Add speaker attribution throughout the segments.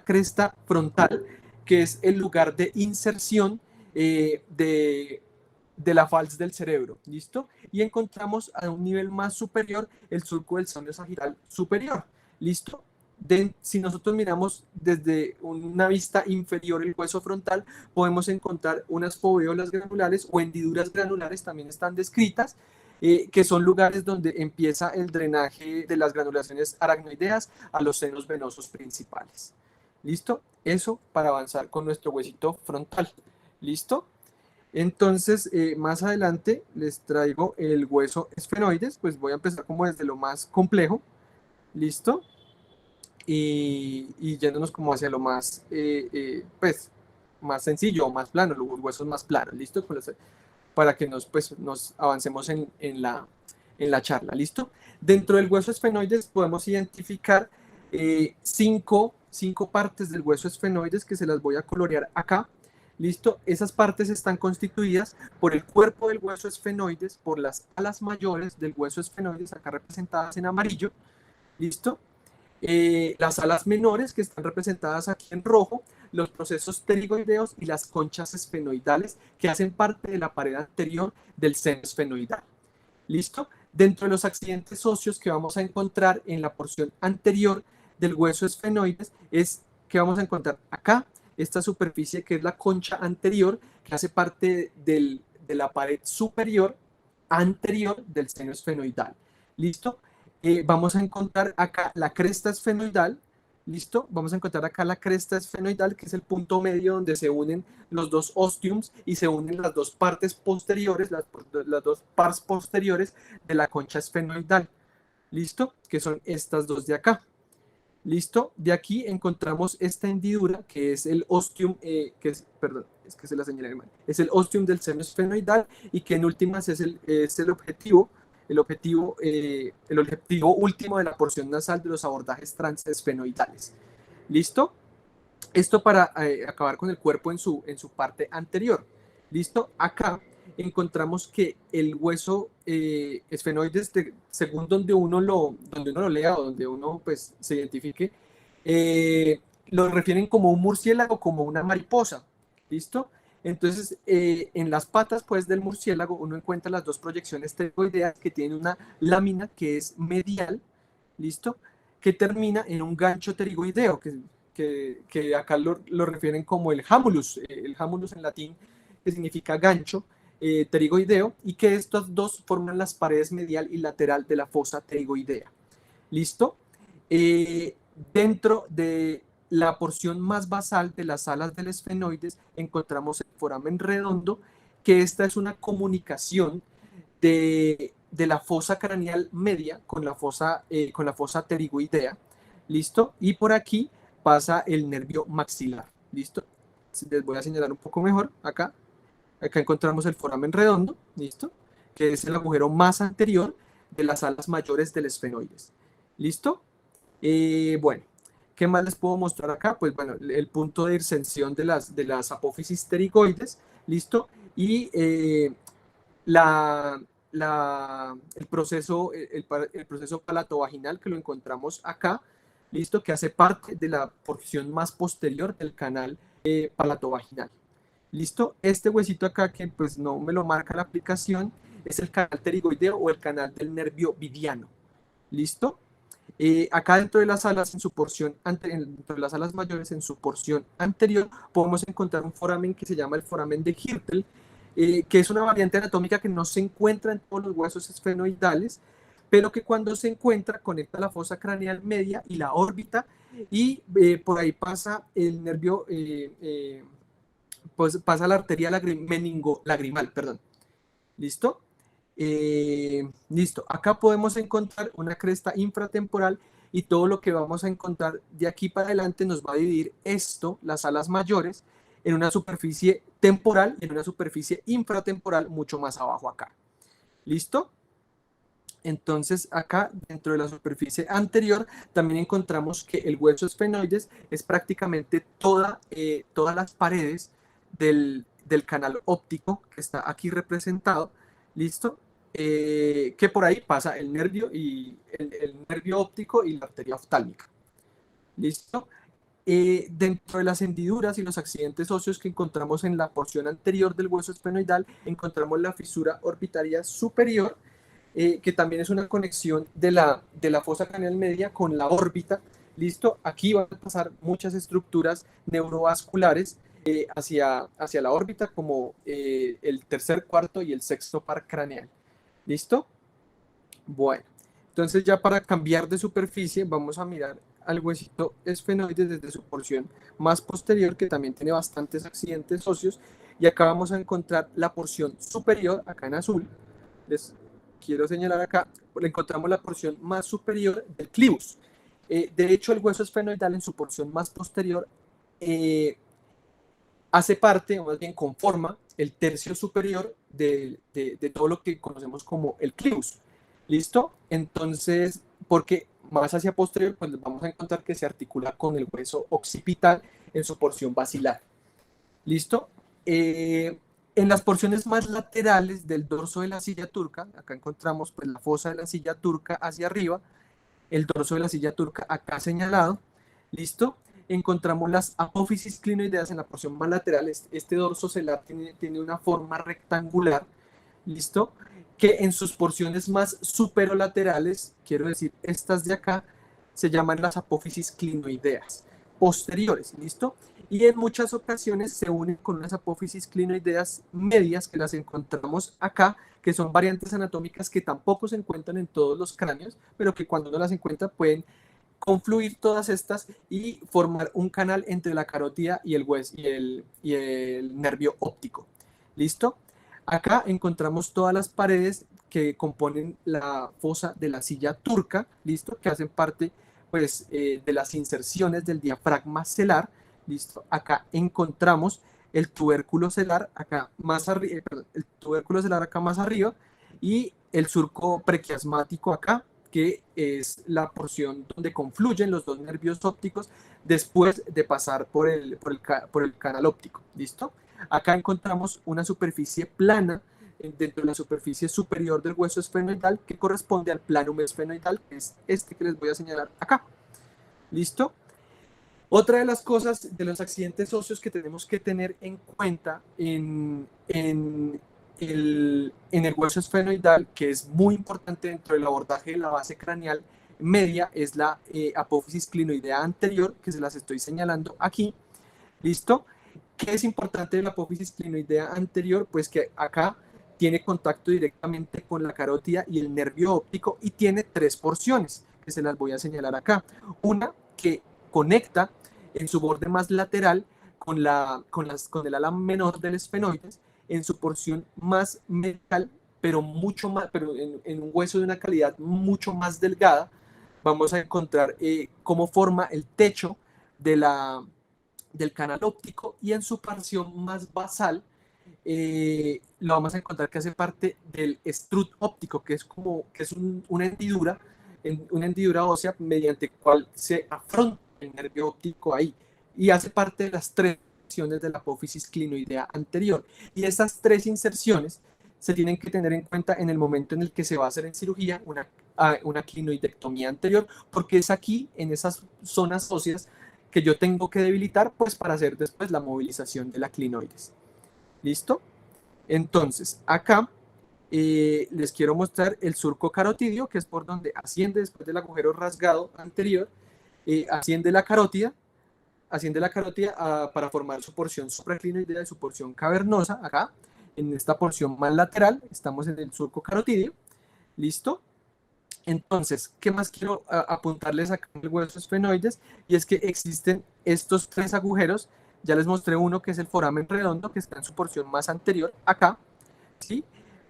Speaker 1: cresta frontal, que es el lugar de inserción de la falz del cerebro, ¿listo? Y encontramos a un nivel más superior el surco del seno sagital superior, ¿listo? Si nosotros miramos desde una vista inferior el hueso frontal, podemos encontrar unas foveolas granulares o hendiduras granulares, también están descritas, que son lugares donde empieza el drenaje de las granulaciones aracnoideas a los senos venosos principales. ¿Listo? Eso para avanzar con nuestro huesito frontal. ¿Listo? Entonces, más adelante les traigo el hueso esfenoides, pues voy a empezar como desde lo más complejo. ¿Listo? Y yéndonos como hacia lo más, pues, más sencillo o más plano, los huesos más planos. ¿Listo? Para que nos avancemos en la charla, ¿listo? Dentro del hueso esfenoides podemos identificar cinco partes del hueso esfenoides que se las voy a colorear acá, ¿listo? Esas partes están constituidas por el cuerpo del hueso esfenoides, por las alas mayores del hueso esfenoides, acá representadas en amarillo, ¿listo? Las alas menores, que están representadas aquí en rojo, los procesos pterigoideos y las conchas esfenoidales, que hacen parte de la pared anterior del seno esfenoidal. ¿Listo? Dentro de los accidentes óseos que vamos a encontrar en la porción anterior del hueso esfenoides, es que vamos a encontrar acá, esta superficie que es la concha anterior, que hace parte de la pared superior anterior del seno esfenoidal. ¿Listo? Vamos a encontrar acá la cresta esfenoidal, ¿listo? Vamos a encontrar acá la cresta esfenoidal, que es el punto medio donde se unen los dos ostiums y se unen las dos partes posteriores, las dos pars posteriores de la concha esfenoidal, ¿listo? Que son estas dos de acá. ¿Listo? De aquí encontramos esta hendidura, que es el ostium, perdón, es que se la señalé mal, es el ostium del seno esfenoidal y que en últimas es el objetivo último de la porción nasal de los abordajes transesfenoidales. ¿Listo? Esto para acabar con el cuerpo en su parte anterior. ¿Listo? Acá encontramos que el hueso esfenoides, según donde uno lo lea o donde uno pues, se identifique, lo refieren como un murciélago, como una mariposa. ¿Listo? Entonces, en las patas pues, del murciélago uno encuentra las dos proyecciones pterigoideas que tienen una lámina que es medial, ¿listo? Que termina en un gancho pterigoideo, que acá lo refieren como el hamulus en latín, que significa gancho pterigoideo, y que estos dos forman las paredes medial y lateral de la fosa pterigoidea. ¿Listo? Dentro de la porción más basal de las alas del esfenoides encontramos el foramen redondo, que esta es una comunicación de la fosa craneal media con la fosa pterigoidea, ¿listo? Y por aquí pasa el nervio maxilar, ¿listo? Les voy a señalar un poco mejor acá. Acá encontramos el foramen redondo, ¿listo? Que es el agujero más anterior de las alas mayores del esfenoides, ¿listo? Bueno, ¿qué más les puedo mostrar acá? Pues bueno, el punto de inserción de las apófisis pterigoides, ¿listo? Y el proceso palatovaginal, que lo encontramos acá, ¿listo? Que hace parte de la porción más posterior del canal palatovaginal. ¿Listo? Este huesito acá, que pues no me lo marca la aplicación, es el canal pterigoideo o el canal del nervio vidiano. ¿Listo? Acá dentro de las alas, dentro de las alas mayores, en su porción anterior, podemos encontrar un foramen que se llama el foramen de Hirtel, que es una variante anatómica que no se encuentra en todos los huesos esfenoidales, pero que cuando se encuentra conecta la fosa craneal media y la órbita, y por ahí pasa el nervio, pues pasa la arteria meningolagrimal, perdón. ¿Listo? Listo. Acá podemos encontrar una cresta infratemporal y todo lo que vamos a encontrar de aquí para adelante nos va a dividir esto, las alas mayores, en una superficie temporal y en una superficie infratemporal mucho más abajo acá. ¿Listo? Entonces acá dentro de la superficie anterior también encontramos que el hueso esfenoides es prácticamente todas las paredes del canal óptico que está aquí representado, ¿listo? Que por ahí pasa el nervio óptico y la arteria oftálmica, ¿listo? Dentro de las hendiduras y los accidentes óseos que encontramos en la porción anterior del hueso esfenoidal, encontramos la fisura orbitaria superior, que también es una conexión de la fosa craneal media con la órbita. ¿Listo? Aquí van a pasar muchas estructuras neurovasculares hacia la órbita, como el tercer, cuarto y el sexto par craneal. ¿Listo? Bueno, entonces ya para cambiar de superficie, vamos a mirar al huesito esfenoide desde su porción más posterior, que también tiene bastantes accidentes óseos, y acá vamos a encontrar la porción superior, acá en azul. Les quiero señalar acá, encontramos la porción más superior del clivus. De hecho, el hueso esfenoidal en su porción más posterior hace parte, o más bien conforma, el tercio superior de todo lo que conocemos como el clivus. ¿Listo? Entonces, porque más hacia posterior, pues vamos a encontrar que se articula con el hueso occipital en su porción basilar. ¿Listo? En las porciones más laterales del dorso de la silla turca, acá encontramos pues la fosa de la silla turca hacia arriba, el dorso de la silla turca acá señalado. ¿Listo? Encontramos las apófisis clinoideas en la porción más lateral. Este dorso celar tiene una forma rectangular. ¿Listo? Que en sus porciones más superolaterales, quiero decir, estas de acá, se llaman las apófisis clinoideas posteriores. ¿Listo? Y en muchas ocasiones se unen con unas apófisis clinoideas medias, que las encontramos acá, que son variantes anatómicas que tampoco se encuentran en todos los cráneos, pero que cuando uno las encuentra pueden confluir todas estas y formar un canal entre la carótida y el hueso y el nervio óptico. ¿Listo? Acá encontramos todas las paredes que componen la fosa de la silla turca, ¿listo? Que hacen parte, pues, de las inserciones del diafragma celar. ¿Listo? Acá encontramos el tubérculo celar acá más arriba, el tubérculo celar acá más arriba, y el surco prequiasmático acá, que es la porción donde confluyen los dos nervios ópticos después de pasar por el canal óptico. ¿Listo? Acá encontramos una superficie plana dentro de la superficie superior del hueso esfenoidal, que corresponde al planum esfenoidal, que es este que les voy a señalar acá. ¿Listo? Otra de las cosas de los accidentes óseos que tenemos que tener en cuenta en el hueso esfenoidal, que es muy importante dentro del abordaje de la base craneal media, es la apófisis clinoidea anterior, que se las estoy señalando aquí. ¿Listo? ¿Qué es importante de la apófisis clinoidea anterior? Pues que acá tiene contacto directamente con la carótida y el nervio óptico, y tiene tres porciones, que se las voy a señalar acá. Una que conecta en su borde más lateral con el ala menor del esfenoides, en su porción más medial, pero en un hueso de una calidad mucho más delgada, vamos a encontrar cómo forma el techo del canal óptico, y en su porción más basal lo vamos a encontrar que hace parte del strut óptico, que es una hendidura ósea mediante cual se afronta el nervio óptico ahí, y hace parte de las tres inserciones de la apófisis clinoidea anterior. Y estas tres inserciones se tienen que tener en cuenta en el momento en el que se va a hacer en cirugía una clinoidectomía anterior, porque es aquí, en esas zonas óseas, que yo tengo que debilitar, pues, para hacer después la movilización de la clinoides. ¿Listo? Entonces, acá les quiero mostrar el surco carotidio, que es por donde asciende después del agujero rasgado anterior, asciende la carótida para formar su porción supraclinoidea y su porción cavernosa. Acá, en esta porción más lateral, estamos en el surco carotidio. ¿Listo? Entonces, ¿qué más quiero apuntarles acá en el hueso esfenoides? Y es que existen estos tres agujeros. Ya les mostré uno, que es el foramen redondo, que está en su porción más anterior, acá, ¿sí?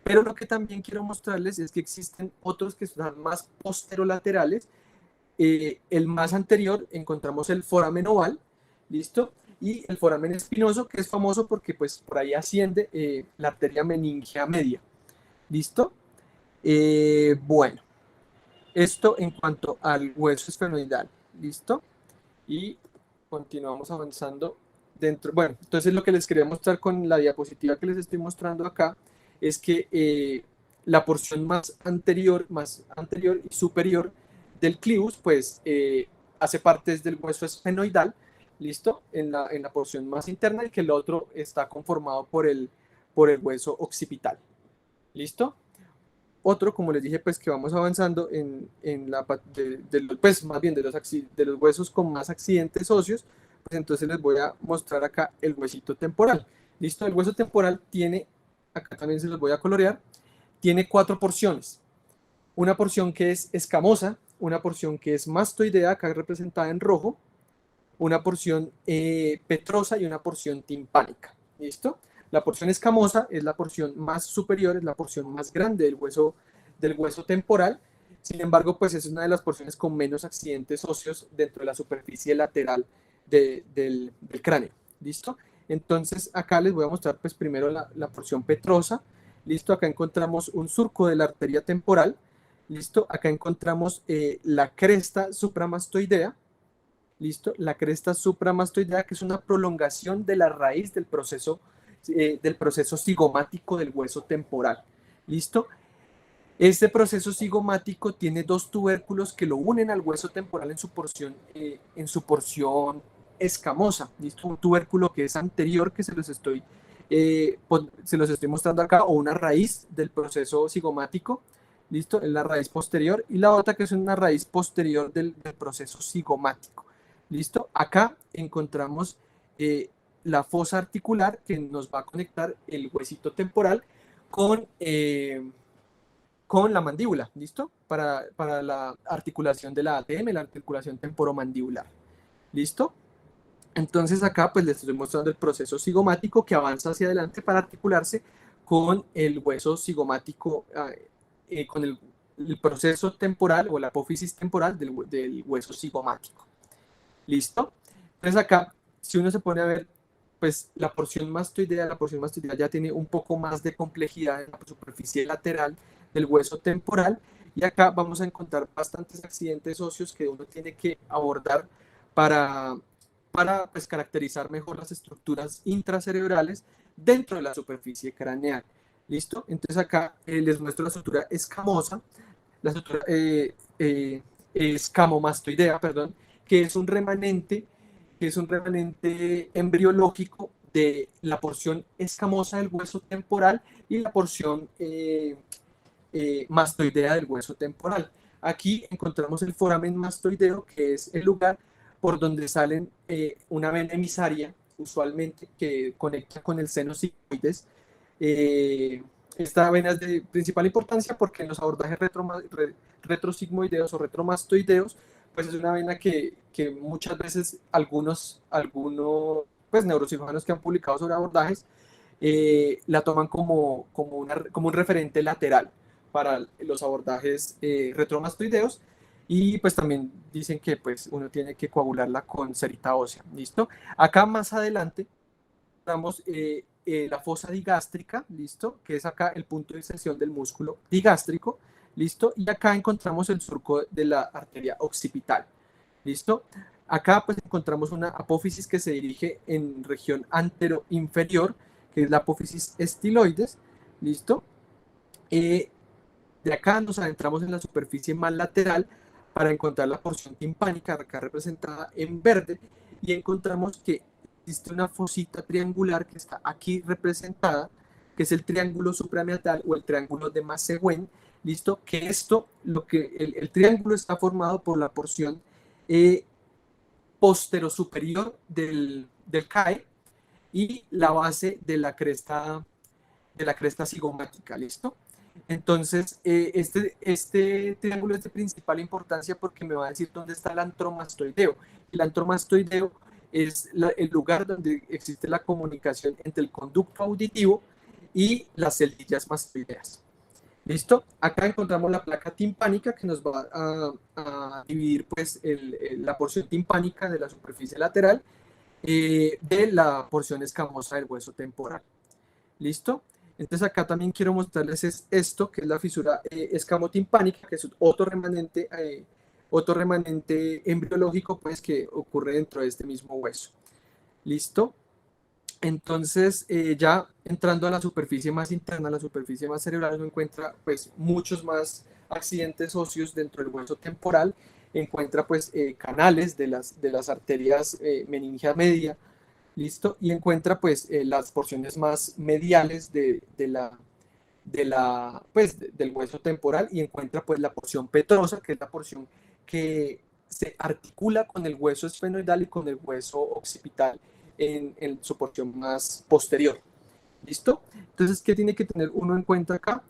Speaker 1: Pero lo que también quiero mostrarles es que existen otros que son más posterolaterales. El más anterior encontramos el foramen oval, ¿listo? Y el foramen espinoso, que es famoso porque pues por ahí asciende la arteria meningea media, ¿listo? Bueno, esto en cuanto al hueso esfenoidal, ¿listo? Y continuamos avanzando dentro. Bueno, entonces lo que les quería mostrar con la diapositiva que les estoy mostrando acá es que la porción más anterior y superior del clivus, pues hace parte del hueso esfenoidal, ¿listo? En la porción más interna, y que el otro está conformado por el hueso occipital, ¿listo? Otro, como les dije, pues que vamos avanzando en la pues más bien de los huesos con más accidentes óseos, pues entonces les voy a mostrar acá el huesito temporal. ¿Listo? El hueso temporal tiene, acá también se los voy a colorear, tiene 4 porciones. Una porción que es escamosa, una porción que es mastoidea, acá representada en rojo, una porción petrosa y una porción timpánica. ¿Listo? La porción escamosa es la porción más superior, es la porción más grande del hueso temporal. Sin embargo, pues es una de las porciones con menos accidentes óseos dentro de la superficie lateral del cráneo. ¿Listo? Entonces, acá les voy a mostrar pues primero la porción petrosa. ¿Listo? Acá encontramos un surco de la arteria temporal. ¿Listo? Acá encontramos la cresta supramastoidea. ¿Listo? La cresta supramastoidea, que es una prolongación de la raíz del proceso cigomático del hueso temporal. ¿Listo? Este proceso cigomático tiene 2 tubérculos que lo unen al hueso temporal en su porción escamosa. ¿Listo? Un tubérculo que es anterior, que se los estoy mostrando acá, o una raíz del proceso cigomático. ¿Listo? Es la raíz posterior, y la otra que es una raíz posterior del proceso cigomático. ¿Listo? Acá encontramos la fosa articular, que nos va a conectar el huesito temporal con la mandíbula, ¿listo? Para la articulación de la ATM, la articulación temporomandibular, ¿listo? Entonces acá pues les estoy mostrando el proceso cigomático que avanza hacia adelante para articularse con el hueso cigomático, con el proceso temporal o la apófisis temporal del hueso cigomático. ¿Listo? Entonces acá, si uno se pone a ver, pues la porción mastoidea ya tiene un poco más de complejidad en la superficie lateral del hueso temporal, y acá vamos a encontrar bastantes accidentes óseos que uno tiene que abordar para pues, caracterizar mejor las estructuras intracerebrales dentro de la superficie craneal. ¿Listo? Entonces acá les muestro la estructura escamosa, la estructura escamomastoidea, perdón, que es un remanente embriológico de la porción escamosa del hueso temporal y la porción mastoidea del hueso temporal. Aquí encontramos el foramen mastoideo, que es el lugar por donde salen una vena emisaria, usualmente, que conecta con el seno sigmoides. Esta vena es de principal importancia porque en los abordajes retrosigmoideos o retromastoideos, pues es una vena que muchas veces algunos pues, neurocirujanos que han publicado sobre abordajes la toman como un referente lateral para los abordajes retromastoideos, y pues también dicen que pues uno tiene que coagularla con cerita ósea. ¿Listo? Acá más adelante damos la fosa digástrica, ¿listo? Que es acá el punto de inserción del músculo digástrico, ¿listo? Y acá encontramos el surco de la arteria occipital, ¿listo? Acá pues encontramos una apófisis que se dirige en región antero-inferior, que es la apófisis estiloides, ¿listo? De acá nos adentramos en la superficie más lateral para encontrar la porción timpánica, acá representada en verde, y encontramos que existe una fosita triangular que está aquí representada, que es el triángulo suprameatal o el triángulo de Masseguen. ¿Listo? Que el triángulo está formado por la porción posterosuperior del CAE y la base de la cresta cigomática. ¿Listo? Entonces, este triángulo es de principal importancia porque me va a decir dónde está el antromastoideo. El antromastoideo es el lugar donde existe la comunicación entre el conducto auditivo y las celdillas mastoideas. ¿Listo? Acá encontramos la placa timpánica, que nos va a dividir pues, la porción timpánica de la superficie lateral de la porción escamosa del hueso temporal. ¿Listo? Entonces acá también quiero mostrarles esto, que es la fisura escamotimpánica, que es otro remanente embriológico pues, que ocurre dentro de este mismo hueso. ¿Listo? Entonces, ya entrando a la superficie más interna, a la superficie más cerebral, uno encuentra pues, muchos más accidentes óseos dentro del hueso temporal, encuentra pues canales de las arterias meningia media, ¿listo? Y encuentra pues las porciones más mediales del hueso temporal y encuentra pues la porción petrosa, que es la porción que se articula con el hueso esfenoidal y con el hueso occipital en su porción más posterior. ¿Listo? Entonces, ¿qué tiene que tener uno en cuenta acá?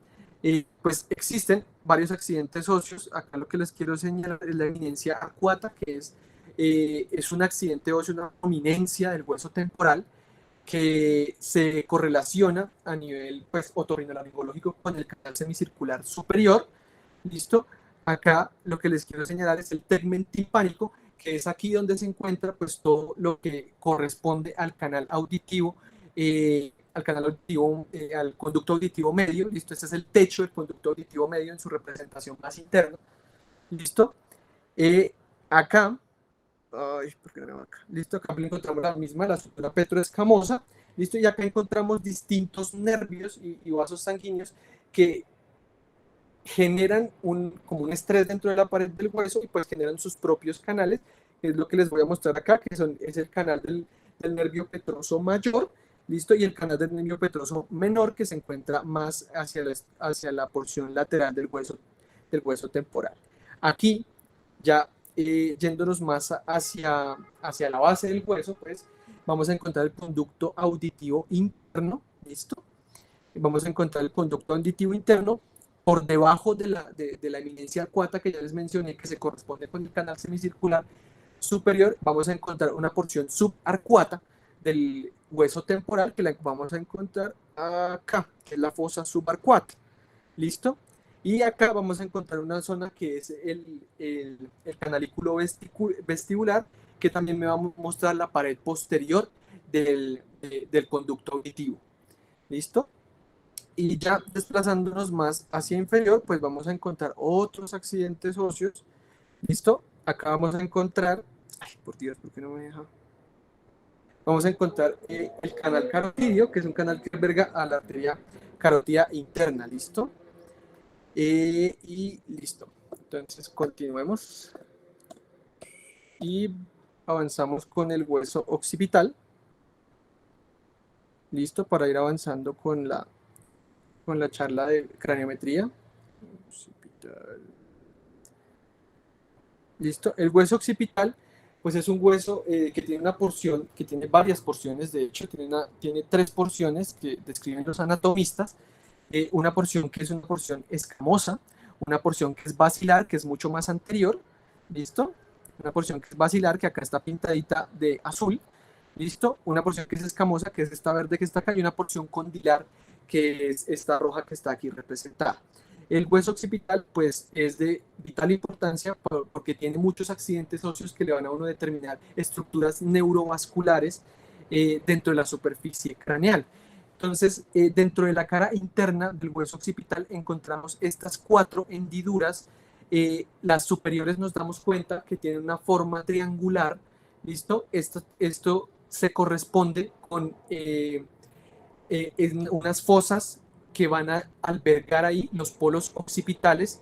Speaker 1: Pues existen varios accidentes óseos. Acá lo que les quiero señalar es la eminencia acuata, que es un accidente óseo, una prominencia del hueso temporal que se correlaciona a nivel pues, otorrinolaringológico con el canal semicircular superior. ¿Listo? Acá lo que les quiero señalar es el tegmen timpánico, que es aquí donde se encuentra pues todo lo que corresponde al canal auditivo, al conducto auditivo medio. ¿Listo? Este es el techo del conducto auditivo medio en su representación más interna. ¿Listo? Acá, ay, ¿por qué no me acá? ¿Listo? Acá encontramos la misma, la estructura petroescamosa. ¿Listo? Y acá encontramos distintos nervios y vasos sanguíneos que generan como un estrés dentro de la pared del hueso y pues generan sus propios canales, que es lo que les voy a mostrar acá, que es el canal del nervio petroso mayor, ¿listo? Y el canal del nervio petroso menor, que se encuentra más hacia la porción lateral del hueso temporal. Aquí, ya yéndonos más hacia la base del hueso, pues vamos a encontrar el conducto auditivo interno, ¿listo? Vamos a encontrar el conducto auditivo interno por debajo de la eminencia acuata que ya les mencioné, que se corresponde con el canal semicircular superior. Vamos a encontrar una porción subarcuata del hueso temporal, que la vamos a encontrar acá, que es la fosa subarcuata. ¿Listo? Y acá vamos a encontrar una zona que es el canalículo vestibular, que también me va a mostrar la pared posterior del conducto auditivo. ¿Listo? Y ya desplazándonos más hacia inferior, pues vamos a encontrar otros accidentes óseos. ¿Listo? Acá vamos a encontrar, ay, por Dios, ¿por qué no me deja? Vamos a encontrar el canal carotidio, que es un canal que alberga a la arteria carótida interna. ¿Listo? Y listo. Entonces continuemos. Y avanzamos con el hueso occipital. Listo, para ir avanzando con la charla de craniometría. Occipital. Listo. El hueso occipital, pues es un hueso que tiene una porción, que tiene varias porciones, de hecho, tiene 3 porciones que describen los anatomistas. Una porción que es una porción escamosa, una porción que es basilar, que es mucho más anterior, ¿listo? Una porción que es basilar, que acá está pintadita de azul, ¿listo? Una porción que es escamosa, que es esta verde que está acá, y una porción condilar, que es esta roja que está aquí representada. El hueso occipital, pues, es de vital importancia porque tiene muchos accidentes óseos que le van a uno determinar estructuras neurovasculares dentro de la superficie craneal. Entonces, dentro de la cara interna del hueso occipital encontramos estas 4 hendiduras. Las superiores nos damos cuenta que tienen una forma triangular. ¿Listo? Esto se corresponde con unas fosas que van a albergar ahí los polos occipitales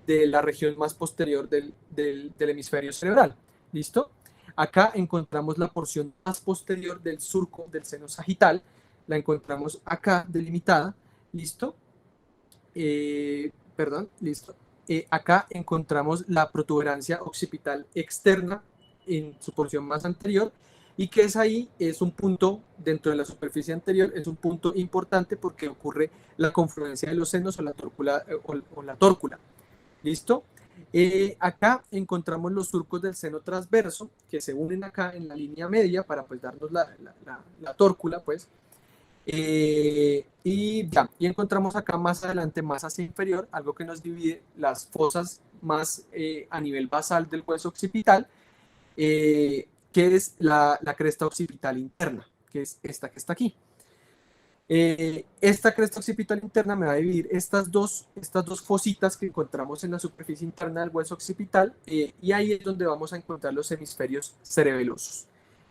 Speaker 1: de la región más posterior del hemisferio cerebral. ¿Listo? Acá encontramos la porción más posterior del surco del seno sagital, la encontramos acá delimitada. ¿Listo? Listo. Acá encontramos la protuberancia occipital externa en su porción más anterior, y que es ahí, es un punto dentro de la superficie anterior, es un punto importante porque ocurre la confluencia de los senos o la tórcula. ¿Listo? Acá encontramos los surcos del seno transverso que se unen acá en la línea media para pues darnos la tórcula, pues. Y encontramos acá más adelante, más hacia inferior, algo que nos divide las fosas más a nivel basal del hueso occipital, que es la cresta occipital interna, que es esta que está aquí. Esta cresta occipital interna me va a dividir estas dos fositas que encontramos en la superficie interna del hueso occipital, y ahí es donde vamos a encontrar los hemisferios cerebelosos.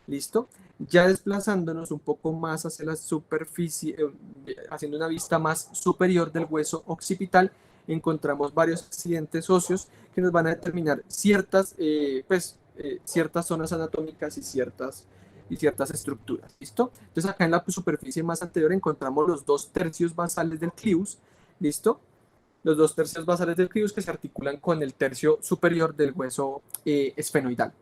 Speaker 1: ¿Listo? Ya desplazándonos un poco más hacia la superficie, haciendo una vista más superior del hueso occipital, encontramos varios accidentes óseos que nos van a determinar ciertas zonas anatómicas y ciertas estructuras, ¿listo? Entonces acá en la superficie más anterior encontramos los 2/3 basales del clivus, ¿listo? Los 2/3 basales del clivus que se articulan con el tercio superior del hueso esfenoidal.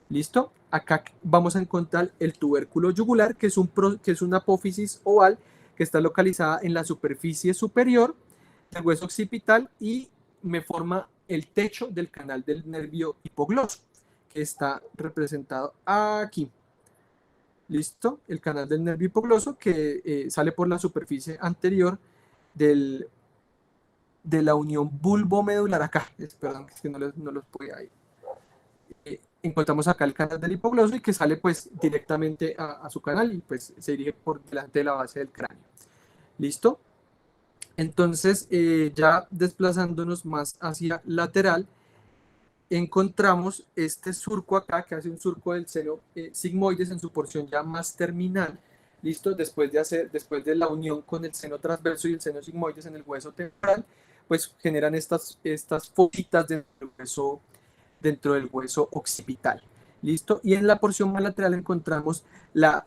Speaker 1: ¿Listo? Acá vamos a encontrar el tubérculo yugular, que es una apófisis oval que está localizada en la superficie superior del hueso occipital y me forma el techo del canal del nervio hipogloso, que está representado aquí. ¿Listo? El canal del nervio hipogloso que sale por la superficie anterior de la unión bulbomedular acá. Perdón, es que no los pude ahí. Encontramos acá el canal del hipogloso y que sale pues directamente a su canal y pues se dirige por delante de la base del cráneo. ¿Listo? Entonces, ya desplazándonos más hacia lateral, encontramos este surco acá, que hace un surco del seno sigmoides en su porción ya más terminal. ¿Listo? Después de la unión con el seno transverso y el seno sigmoides en el hueso temporal, pues generan estas fositas dentro del hueso occipital. ¿Listo? Y en la porción más lateral encontramos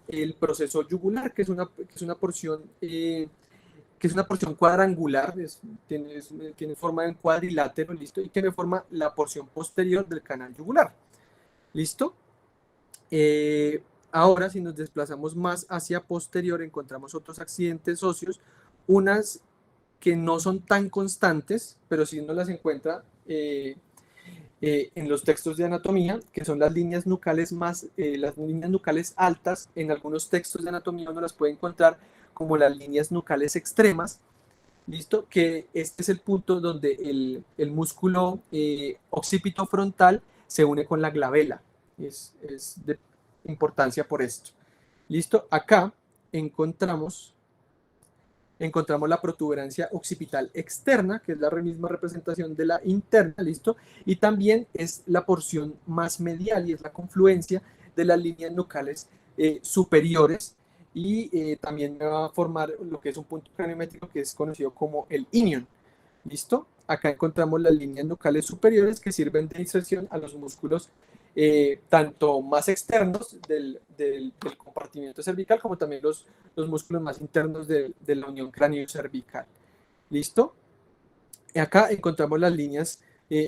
Speaker 1: el proceso yugular, que es una porción cuadrangular, tiene forma de un cuadrilátero, ¿listo? Y que me forma la porción posterior del canal yugular. ¿Listo? Ahora, si nos desplazamos más hacia posterior, encontramos otros accidentes óseos, unas que no son tan constantes, pero sí uno las encuentra en los textos de anatomía, que son las líneas nucales altas. En algunos textos de anatomía uno las puede encontrar como las líneas nucales extremas, ¿listo? Que este es el punto donde el músculo occipito frontal se une con la glabela. Es de importancia por esto. ¿Listo? Acá encontramos la protuberancia occipital externa, que es la misma representación de la interna, ¿listo? Y también es la porción más medial y es la confluencia de las líneas nucales superiores, y también me va a formar lo que es un punto craniométrico que es conocido como el inion. ¿Listo? Acá encontramos las líneas nucales superiores que sirven de inserción a los músculos tanto más externos del compartimiento cervical como también los músculos más internos de la unión cráneo-cervical. ¿Listo? Acá encontramos las líneas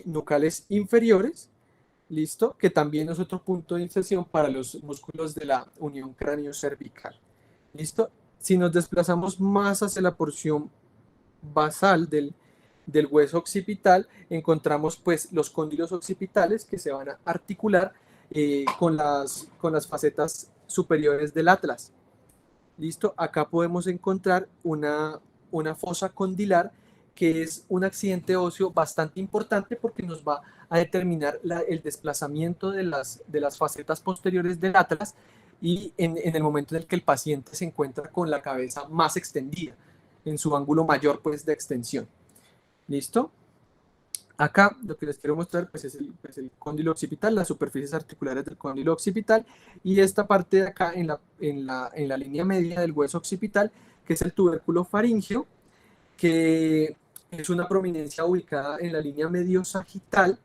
Speaker 1: nucales inferiores, ¿listo? Que también es otro punto de inserción para los músculos de la unión cráneo-cervical. ¿Listo? Si nos desplazamos más hacia la porción basal del hueso occipital, encontramos pues los cóndilos occipitales que se van a articular con las facetas superiores del atlas. ¿Listo? Acá podemos encontrar una fosa condilar, que es un accidente óseo bastante importante porque nos va a determinar el desplazamiento de las facetas posteriores del atlas y en el momento en el que el paciente se encuentra con la cabeza más extendida, en su ángulo mayor pues de extensión. ¿Listo? Acá lo que les quiero mostrar pues, es el cóndilo occipital, las superficies articulares del cóndilo occipital, y esta parte de acá en la línea media del hueso occipital, que es el tubérculo faríngeo, que es una prominencia ubicada en la línea medio sagital,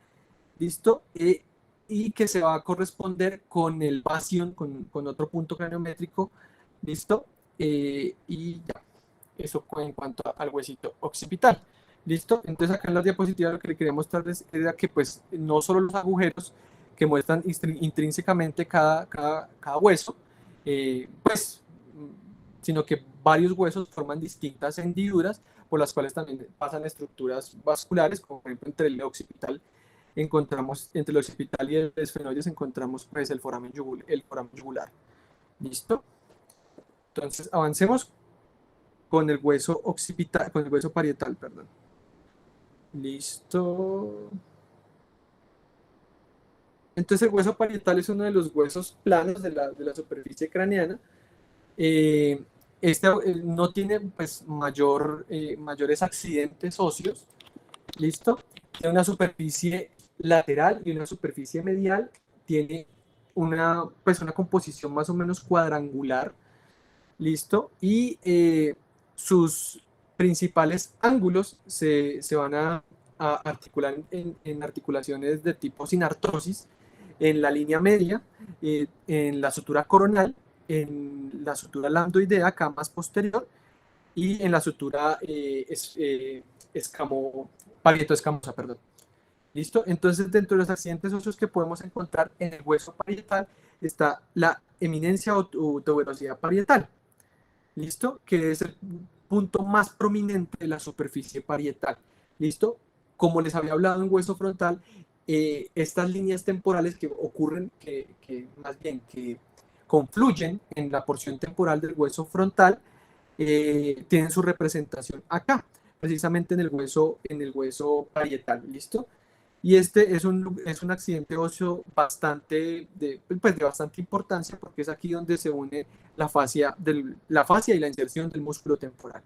Speaker 1: ¿listo? Y que se va a corresponder con el bastion, con otro punto craniométrico, ¿listo? Y ya, eso en cuanto al huesito occipital. ¿Listo? Entonces acá en la diapositiva lo que le quería mostrarles era que pues no solo los agujeros que muestran intrínsecamente cada hueso, pues, sino que varios huesos forman distintas hendiduras por las cuales también pasan estructuras vasculares, como por ejemplo entre el occipital entre el occipital y el esfenoides encontramos pues el foramen yugular. ¿Listo? Entonces avancemos con el hueso occipital, con el hueso parietal, perdón. Listo. Entonces el hueso parietal es uno de los huesos planos de la superficie craneana. No tiene pues mayores accidentes óseos. ¿Listo? Tiene una superficie lateral y una superficie medial. Tiene una composición más o menos cuadrangular. ¿Listo? Y sus principales ángulos se van a articular en articulaciones de tipo sinartrosis, en la línea media, en la sutura coronal, en la sutura lambdoidea, acá más posterior, y en la sutura parietoescamosa, perdón. ¿Listo? Entonces, dentro de los accidentes óseos que podemos encontrar en el hueso parietal está la eminencia o tuberosidad parietal. ¿Listo? Que es el punto más prominente de la superficie parietal. ¿Listo? Como les había hablado en hueso frontal, estas líneas temporales que ocurren, más bien que confluyen en la porción temporal del hueso frontal, tienen su representación acá, precisamente en el hueso parietal. ¿Listo? Y este es un accidente óseo de bastante importancia, porque es aquí donde se une la fascia y la inserción del músculo temporal.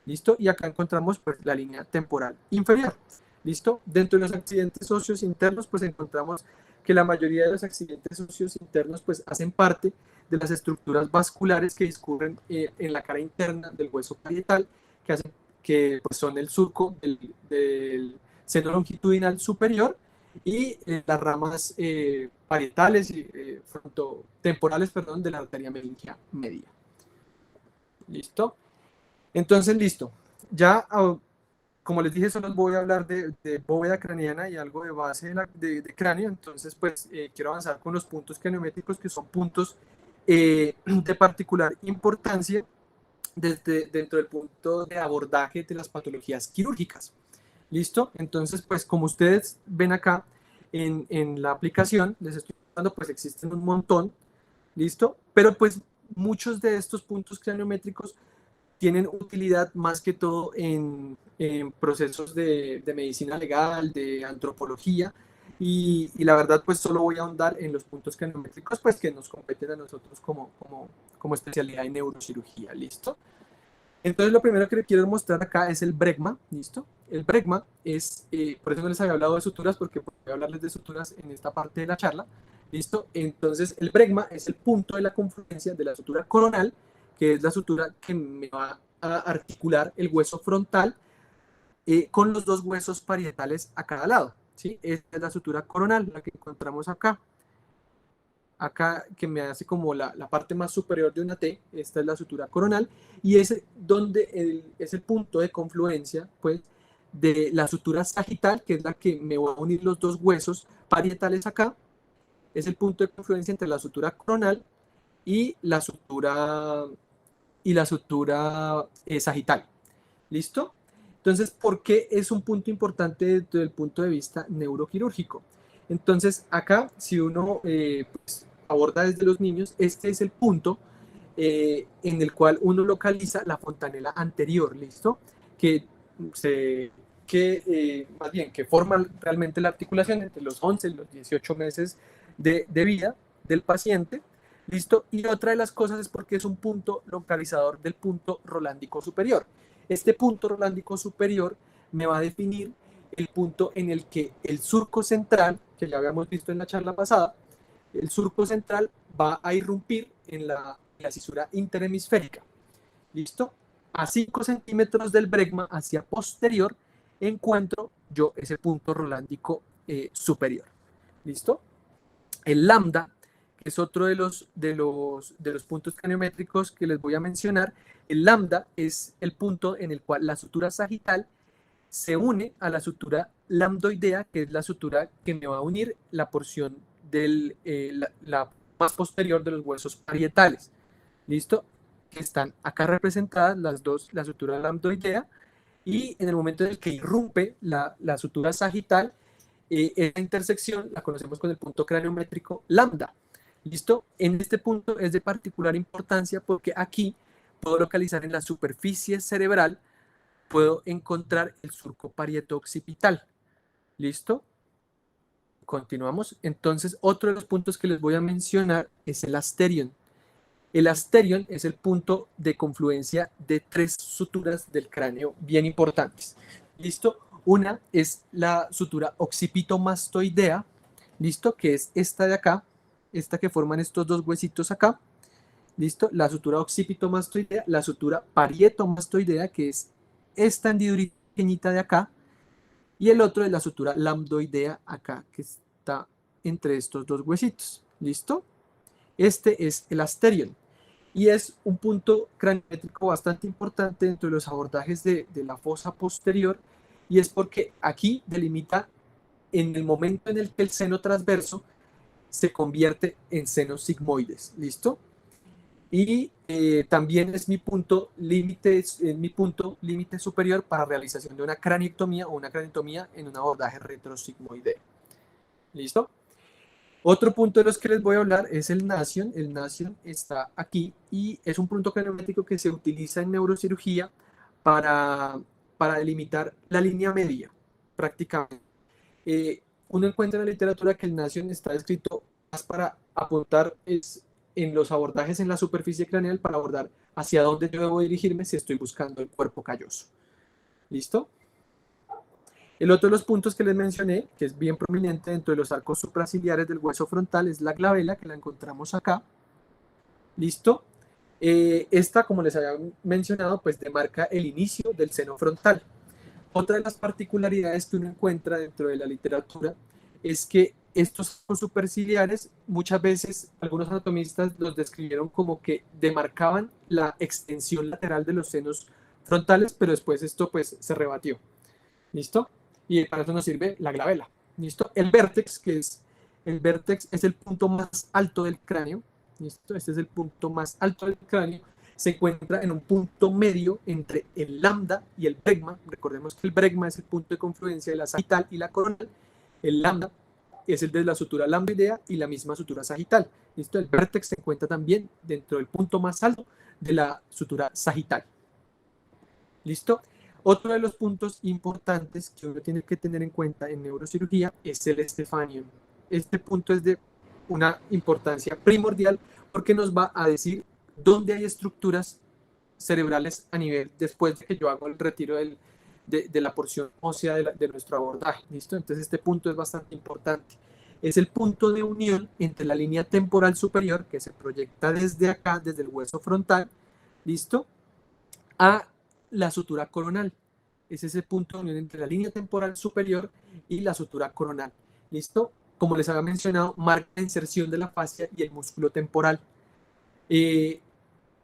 Speaker 1: ¿Listo? Y acá encontramos pues, la línea temporal inferior. ¿Listo? Dentro de los accidentes óseos internos, pues encontramos que la mayoría de los accidentes óseos internos pues hacen parte de las estructuras vasculares que discurren en la cara interna del hueso parietal, que pues, son el surco del seno longitudinal superior y las ramas parietales y frontotemporales, perdón, de la arteria meningia media. ¿Listo? Entonces, listo. Ya, como les dije, solo voy a hablar de bóveda craneana y algo de base de cráneo. Entonces, pues, quiero avanzar con los puntos craniométricos, que son puntos de particular importancia dentro del punto de abordaje de las patologías quirúrgicas. ¿Listo? Entonces, pues como ustedes ven acá en la aplicación, les estoy dando, pues existen un montón, ¿listo? Pero pues muchos de estos puntos craniométricos tienen utilidad más que todo en procesos de medicina legal, de antropología, y la verdad pues solo voy a ahondar en los puntos craniométricos pues que nos competen a nosotros como especialidad en neurocirugía, ¿listo? Entonces lo primero que les quiero mostrar acá es el bregma, ¿listo? El bregma es, por eso no les había hablado de suturas, porque voy a hablarles de suturas en esta parte de la charla, ¿listo? Entonces el bregma es el punto de la confluencia de la sutura coronal, que es la sutura que me va a articular el hueso frontal con los dos huesos parietales a cada lado, ¿sí? Esta es la sutura coronal, la que encontramos acá. Acá que me hace como la parte más superior de una T, esta es la sutura coronal, y es donde es el punto de confluencia, pues, de la sutura sagital, que es la que me va a unir los dos huesos parietales acá, es el punto de confluencia entre la sutura coronal y la sutura sagital. ¿Listo? Entonces, ¿por qué es un punto importante desde el punto de vista neuroquirúrgico? Entonces, acá, si uno pues, aborda desde los niños, este es el punto en el cual uno localiza la fontanela anterior, ¿listo? Más bien, que forma realmente la articulación entre los 11 y los 18 meses de vida del paciente, ¿listo? Y otra de las cosas es porque es un punto localizador del punto rolándico superior. Este punto rolándico superior me va a definir el punto en el que el surco central, que ya habíamos visto en la charla pasada, el surco central va a irrumpir en la cisura interhemisférica. ¿Listo? A 5 centímetros del bregma hacia posterior encuentro yo ese punto rolándico superior. ¿Listo? El lambda, que es otro de los puntos craniométricos que les voy a mencionar, el lambda es el punto en el cual la sutura sagital se une a la sutura lambdoidea, que es la sutura que me va a unir la porción la más posterior de los huesos parietales. ¿Listo? Que están acá representadas las dos, la sutura lambdoidea, y en el momento en el que irrumpe la sutura sagital, esa intersección la conocemos con el punto craniométrico lambda. ¿Listo? En este punto es de particular importancia porque aquí puedo localizar en la superficie cerebral, puedo encontrar el surco parieto-occipital. ¿Listo? Continuamos. Entonces, otro de los puntos que les voy a mencionar es el asterion. El asterion es el punto de confluencia de 3 suturas del cráneo bien importantes. ¿Listo? Una es la sutura occipitomastoidea, ¿listo? Que es esta de acá, esta que forman estos dos huesitos acá. ¿Listo? La sutura occipitomastoidea, la sutura parietomastoidea, que es esta hendidura pequeñita de acá, y el otro es la sutura lambdoidea acá, que está entre estos dos huesitos. ¿Listo? Este es el asterion y es un punto craniométrico bastante importante dentro de los abordajes de la fosa posterior, y es porque aquí delimita en el momento en el que el seno transverso se convierte en senos sigmoides. ¿Listo? Y también es mi punto límite, superior para realización de una craniectomía o una craniotomía en un abordaje retrosigmoideo. ¿Listo? Otro punto de los que les voy a hablar es el nasion. El nasion está aquí y es un punto craniométrico que se utiliza en neurocirugía para, delimitar la línea media, prácticamente. Uno encuentra en la literatura que el nasion está descrito más para apuntar en los abordajes en la superficie craneal, para abordar hacia dónde yo debo dirigirme si estoy buscando el cuerpo calloso. ¿Listo? El otro de los puntos que les mencioné, que es bien prominente dentro de los arcos supraciliares del hueso frontal, es la glabela, que la encontramos acá. ¿Listo? Esta, como les había mencionado, pues demarca el inicio del seno frontal. Otra de las particularidades que uno encuentra dentro de la literatura es que estos arcos superciliares, muchas veces algunos anatomistas los describieron como que demarcaban la extensión lateral de los senos frontales, pero después esto pues se rebatió. ¿Listo? Y para eso nos sirve la glabela. ¿Listo? El vértex es el punto más alto del cráneo. ¿Listo? Este es el punto más alto del cráneo. Se encuentra en un punto medio entre el lambda y el bregma. Recordemos que el bregma es el punto de confluencia de la sagital y la coronal. El lambda es el de la sutura lambdoidea y la misma sutura sagital. ¿Listo? El vértex se encuentra también dentro del punto más alto de la sutura sagital. ¿Listo? Otro de los puntos importantes que uno tiene que tener en cuenta en neurocirugía es el Stephanion. Este punto es de una importancia primordial porque nos va a decir dónde hay estructuras cerebrales a nivel, después de que yo hago el retiro de la porción ósea de nuestro abordaje. ¿Listo? Entonces este punto es bastante importante. Es el punto de unión entre la línea temporal superior, que se proyecta desde acá, desde el hueso frontal, ¿listo?, a la sutura coronal. Es ese punto de unión entre la línea temporal superior y la sutura coronal. ¿Listo? Como les había mencionado, marca la inserción de la fascia y el músculo temporal.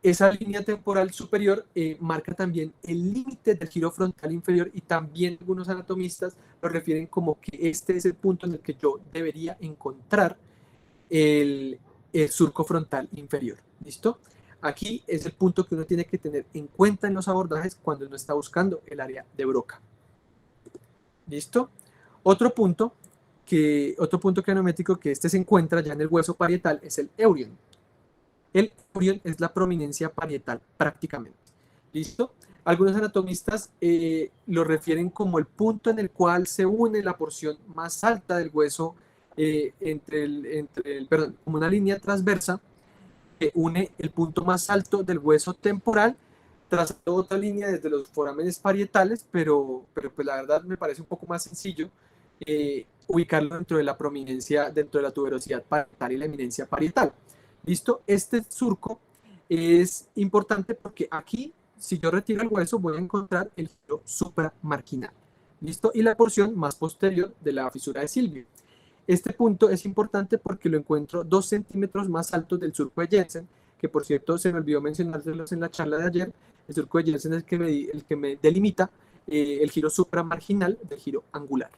Speaker 1: Esa línea temporal superior marca también el límite del giro frontal inferior, y también algunos anatomistas lo refieren como que este es el punto en el que yo debería encontrar el surco frontal inferior. ¿Listo? Aquí es el punto que uno tiene que tener en cuenta en los abordajes cuando uno está buscando el área de Broca. ¿Listo? Otro punto cranométrico que se encuentra ya en el hueso parietal es el eurion. El eurion es la prominencia parietal prácticamente. ¿Listo? Algunos anatomistas lo refieren como el punto en el cual se une la porción más alta del hueso como una línea transversa que une el punto más alto del hueso temporal, trazando otra línea desde los forámenes parietales, pero pues la verdad me parece un poco más sencillo ubicarlo dentro de la prominencia, dentro de la tuberosidad parietal y la eminencia parietal. ¿Listo? Este surco es importante porque aquí, si yo retiro el hueso, voy a encontrar el giro supramarginal. ¿Listo? Y la porción más posterior de la fisura de Sylvius. Este punto es importante porque lo encuentro 2 centímetros más alto del surco de Jensen, que por cierto se me olvidó mencionárselos en la charla de ayer. El surco de Jensen es el que me delimita el giro supramarginal del giro angular.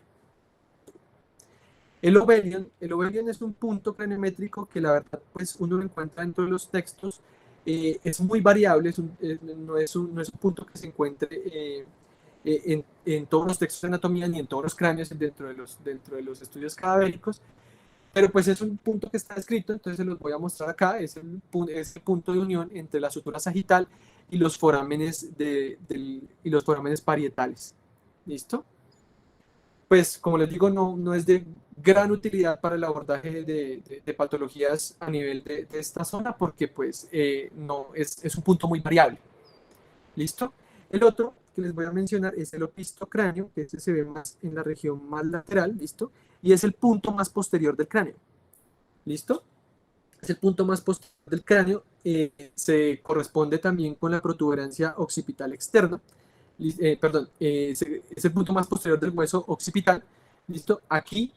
Speaker 1: El ovarion es un punto craniométrico que la verdad pues uno lo encuentra dentro de los textos. Es muy variable, no es un punto que se encuentre en todos los textos de anatomía ni en todos los cráneos dentro de los estudios cadavéricos, pero pues es un punto que está escrito, entonces se los voy a mostrar acá. Es el punto de unión entre la sutura sagital y los forámenes, parietales. ¿Listo? Pues como les digo, no es de gran utilidad para el abordaje de patologías a nivel de esta zona, porque pues no es un punto muy variable. ¿Listo? El otro que les voy a mencionar es el opistocráneo, que ese se ve más en la región más lateral, ¿listo? Y es el punto más posterior del cráneo. ¿Listo? Es el punto más posterior del cráneo. Se corresponde también con la protuberancia occipital externa. perdón, es el punto más posterior del hueso occipital. ¿Listo? Aquí,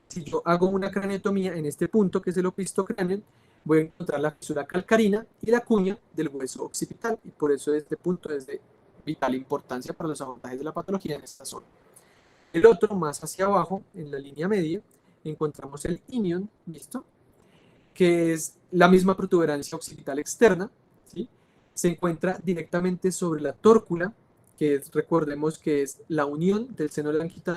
Speaker 1: si yo hago una craneotomía en este punto, que es el opistocráneo, voy a encontrar la fisura calcarina y la cuña del hueso occipital, y por eso este punto es de vital importancia para los abordajes de la patología en esta zona. El otro, más hacia abajo, en la línea media, encontramos el inion, ¿listo? Que es la misma protuberancia occipital externa, ¿sí? Se encuentra directamente sobre la tórcula, que es, recordemos que es la unión del seno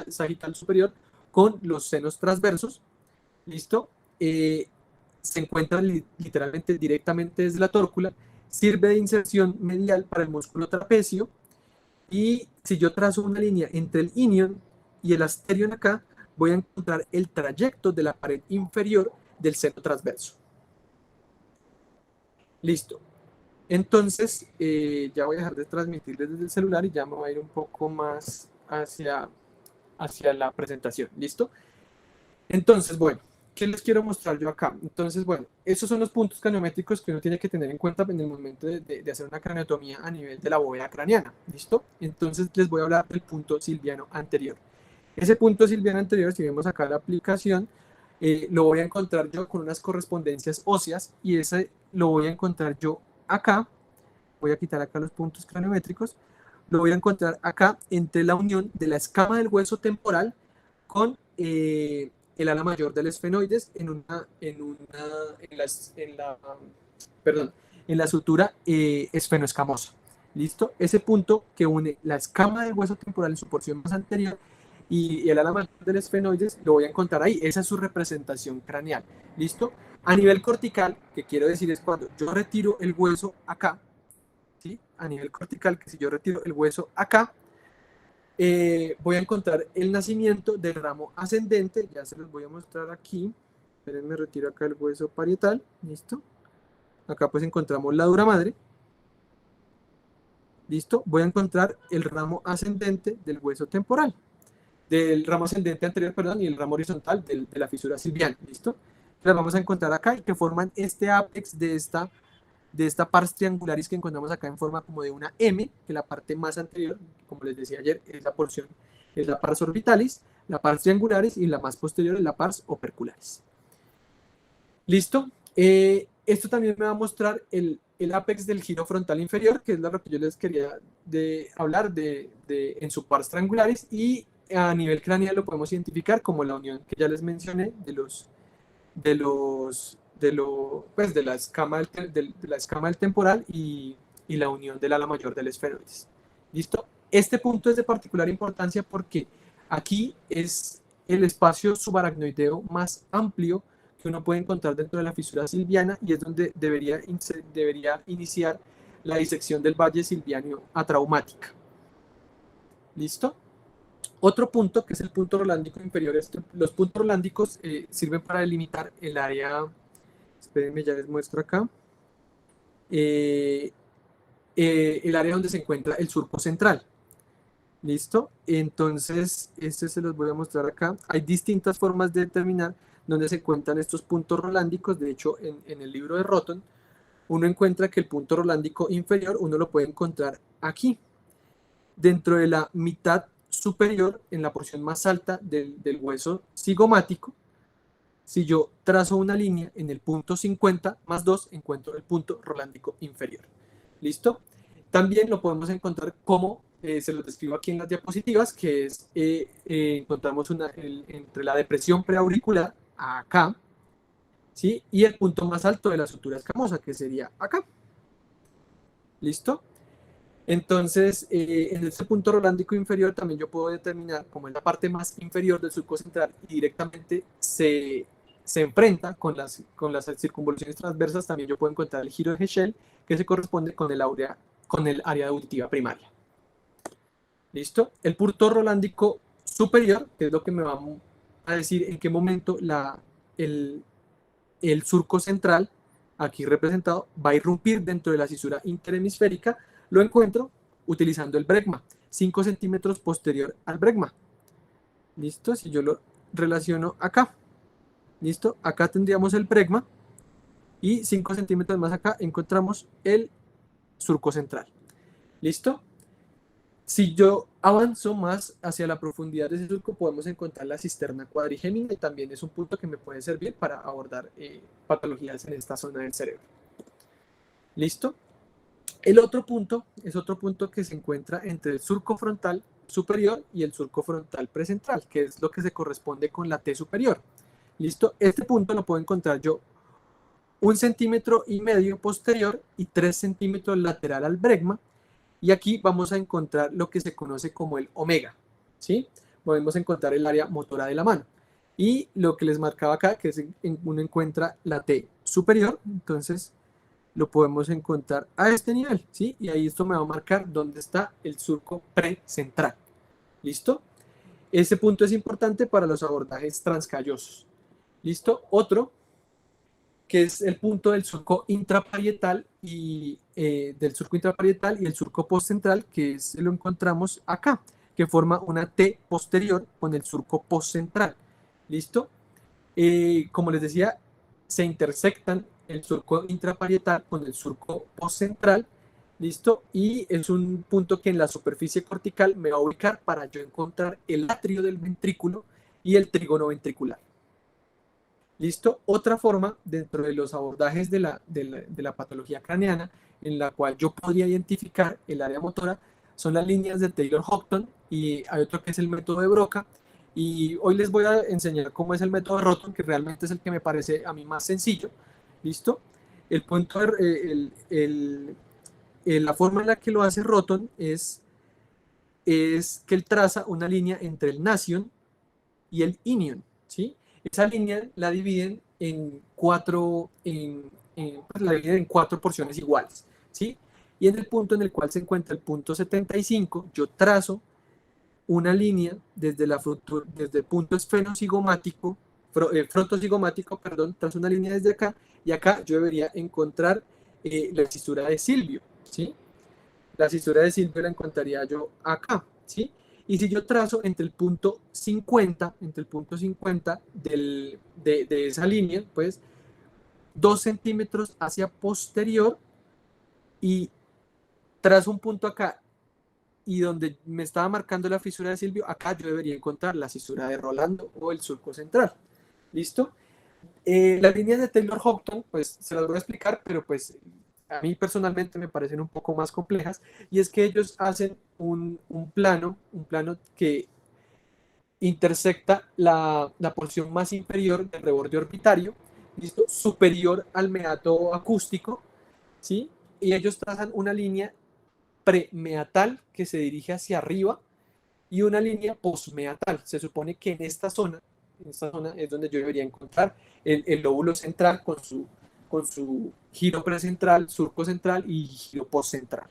Speaker 1: sagital superior con los senos transversos, ¿listo? Se encuentra literalmente directamente desde la tórcula, sirve de inserción medial para el músculo trapecio, y si yo trazo una línea entre el inion y el asterion acá, voy a encontrar el trayecto de la pared inferior del seno transverso. Listo. Entonces, ya voy a dejar de transmitir desde el celular y ya me voy a ir un poco más hacia la presentación. ¿Listo? Entonces, bueno, ¿qué les quiero mostrar yo acá? Entonces, bueno, esos son los puntos craniométricos que uno tiene que tener en cuenta en el momento de hacer una craniotomía a nivel de la bóveda craneana. ¿Listo? Entonces, les voy a hablar del punto silviano anterior. Ese punto silviano anterior, si vemos acá la aplicación, lo voy a encontrar yo con unas correspondencias óseas, y ese lo voy a encontrar yo acá. Voy a quitar acá los puntos craniométricos. Lo voy a encontrar acá entre la unión de la escama del hueso temporal con el ala mayor del esfenoides en la sutura esfenoescamosa. ¿Listo? Ese punto que une la escama del hueso temporal en su porción más anterior y el ala mayor del esfenoides lo voy a encontrar ahí. Esa es su representación craneal. ¿Listo? A nivel cortical, que quiero decir es cuando yo retiro el hueso acá, ¿sí? A nivel cortical, que si yo retiro el hueso acá, voy a encontrar el nacimiento del ramo ascendente. Ya se los voy a mostrar aquí. Espérenme, retiro acá el hueso parietal. ¿Listo? Acá pues encontramos la dura madre. ¿Listo? Voy a encontrar el ramo ascendente del hueso temporal. Del ramo ascendente anterior, perdón, y el ramo horizontal de la fisura silviana. ¿Listo? Las vamos a encontrar acá y que forman este ápex de esta pars triangularis que encontramos acá en forma como de una M, que la parte más anterior, como les decía ayer, es la porción, es la pars orbitalis, la pars triangularis, y la más posterior es la pars opercularis. ¿Listo? Esto también me va a mostrar el ápex del giro frontal inferior, que es lo que yo les quería hablar en su pars triangularis, y a nivel craneal lo podemos identificar como la unión que ya les mencioné de la escama del temporal y la unión del ala mayor del esfenoides. ¿Listo? Este punto es de particular importancia porque aquí es el espacio subaracnoideo más amplio que uno puede encontrar dentro de la fisura silviana, y es donde debería iniciar la disección del valle silviano atraumática. ¿Listo? Otro punto, que es el punto rolándico inferior. Los puntos rolándicos sirven para delimitar el área. Espérenme, ya les muestro acá. El área donde se encuentra el surco central. ¿Listo? Entonces, se los voy a mostrar acá. Hay distintas formas de determinar dónde se encuentran estos puntos rolándicos. De hecho, en el libro de Roton, uno encuentra que el punto rolándico inferior uno lo puede encontrar aquí, dentro de la mitad superior, en la porción más alta del hueso cigomático. Si yo trazo una línea en el punto 50 más 2, encuentro el punto rolándico inferior. ¿Listo? También lo podemos encontrar como se lo describo aquí en las diapositivas, que es, encontramos entre la depresión preauricular, acá, ¿sí? Y el punto más alto de la sutura escamosa, que sería acá. ¿Listo? Entonces, en este punto rolándico inferior también yo puedo determinar, como es la parte más inferior del surco central y directamente se enfrenta con las circunvoluciones transversas, también yo puedo encontrar el giro de Heschel, que se corresponde con el área auditiva primaria. ¿Listo? El punto rolándico superior, que es lo que me va a decir en qué momento el surco central, aquí representado, va a irrumpir dentro de la cisura interhemisférica. Lo encuentro utilizando el bregma, 5 centímetros posterior al bregma. ¿Listo? Si yo lo relaciono acá, ¿listo? Acá tendríamos el bregma y 5 centímetros más acá encontramos el surco central. ¿Listo? Si yo avanzo más hacia la profundidad de ese surco, podemos encontrar la cisterna cuadrigémina y también es un punto que me puede servir para abordar patologías en esta zona del cerebro. ¿Listo? El otro punto es otro punto que se encuentra entre el surco frontal superior y el surco frontal precentral, que es lo que se corresponde con la T superior. ¿Listo? Este punto lo puedo encontrar yo 1,5 centímetros posterior y 3 centímetros lateral al bregma. Y aquí vamos a encontrar lo que se conoce como el omega, ¿sí? Podemos encontrar el área motora de la mano. Y lo que les marcaba acá, que es uno encuentra la T superior, entonces lo podemos encontrar a este nivel, ¿sí? Y ahí esto me va a marcar dónde está el surco precentral. ¿Listo? Este punto es importante para los abordajes transcallosos. ¿Listo? Otro, que es el punto del surco intraparietal y del surco intraparietal y el surco postcentral, que lo encontramos acá, que forma una T posterior con el surco postcentral. ¿Listo? Como les decía, se intersectan el surco intraparietal con el surco postcentral, ¿listo? Y es un punto que en la superficie cortical me va a ubicar para yo encontrar el atrio del ventrículo y el trígono ventricular. ¿Listo? Otra forma dentro de los abordajes de la patología craneana en la cual yo podría identificar el área motora son las líneas de Taylor-Houghton y hay otro que es el método de Broca. Y hoy les voy a enseñar cómo es el método de Roton, que realmente es el que me parece a mí más sencillo. ¿Listo? El punto la forma en la que lo hace Roton es que él traza una línea entre el Nation y el Inion, ¿sí? Esa línea la dividen en cuatro porciones iguales, ¿sí? Y en el punto en el cual se encuentra el punto 75, yo trazo una línea desde el punto esfenocigomático, frontocigomático, perdón, trazo una línea desde acá, y acá yo debería encontrar la cisura de Silvio, ¿sí? La cisura de Silvio la encontraría yo acá, ¿sí? Y si yo trazo entre el punto 50, de esa línea, pues 2 centímetros hacia posterior y trazo un punto acá y donde me estaba marcando la fisura de Silvio, acá yo debería encontrar la fisura de Rolando o el surco central. ¿Listo? Las líneas de Taylor-Houghton, pues se las voy a explicar, pero pues a mí personalmente me parecen un poco más complejas, y es que ellos hacen un plano que intersecta la porción más inferior del reborde orbitario, ¿listo? Superior al meato acústico, ¿sí? Y ellos trazan una línea premeatal que se dirige hacia arriba y una línea postmeatal. Se supone que en esta zona es donde yo debería encontrar el lóbulo central con su giro precentral, surco central y giro postcentral.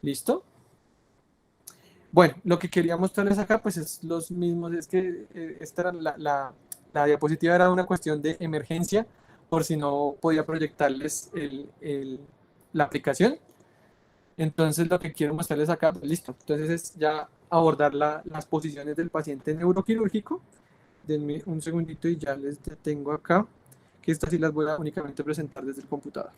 Speaker 1: ¿Listo? Bueno, lo que quería mostrarles acá, pues es los mismos, es que esta era la diapositiva era una cuestión de emergencia, por si no podía proyectarles la aplicación. Entonces lo que quiero mostrarles acá, pues listo. Entonces es ya abordar las posiciones del paciente neuroquirúrgico. Denme un segundito y ya les tengo acá, que estas sí las voy a únicamente presentar desde el computador.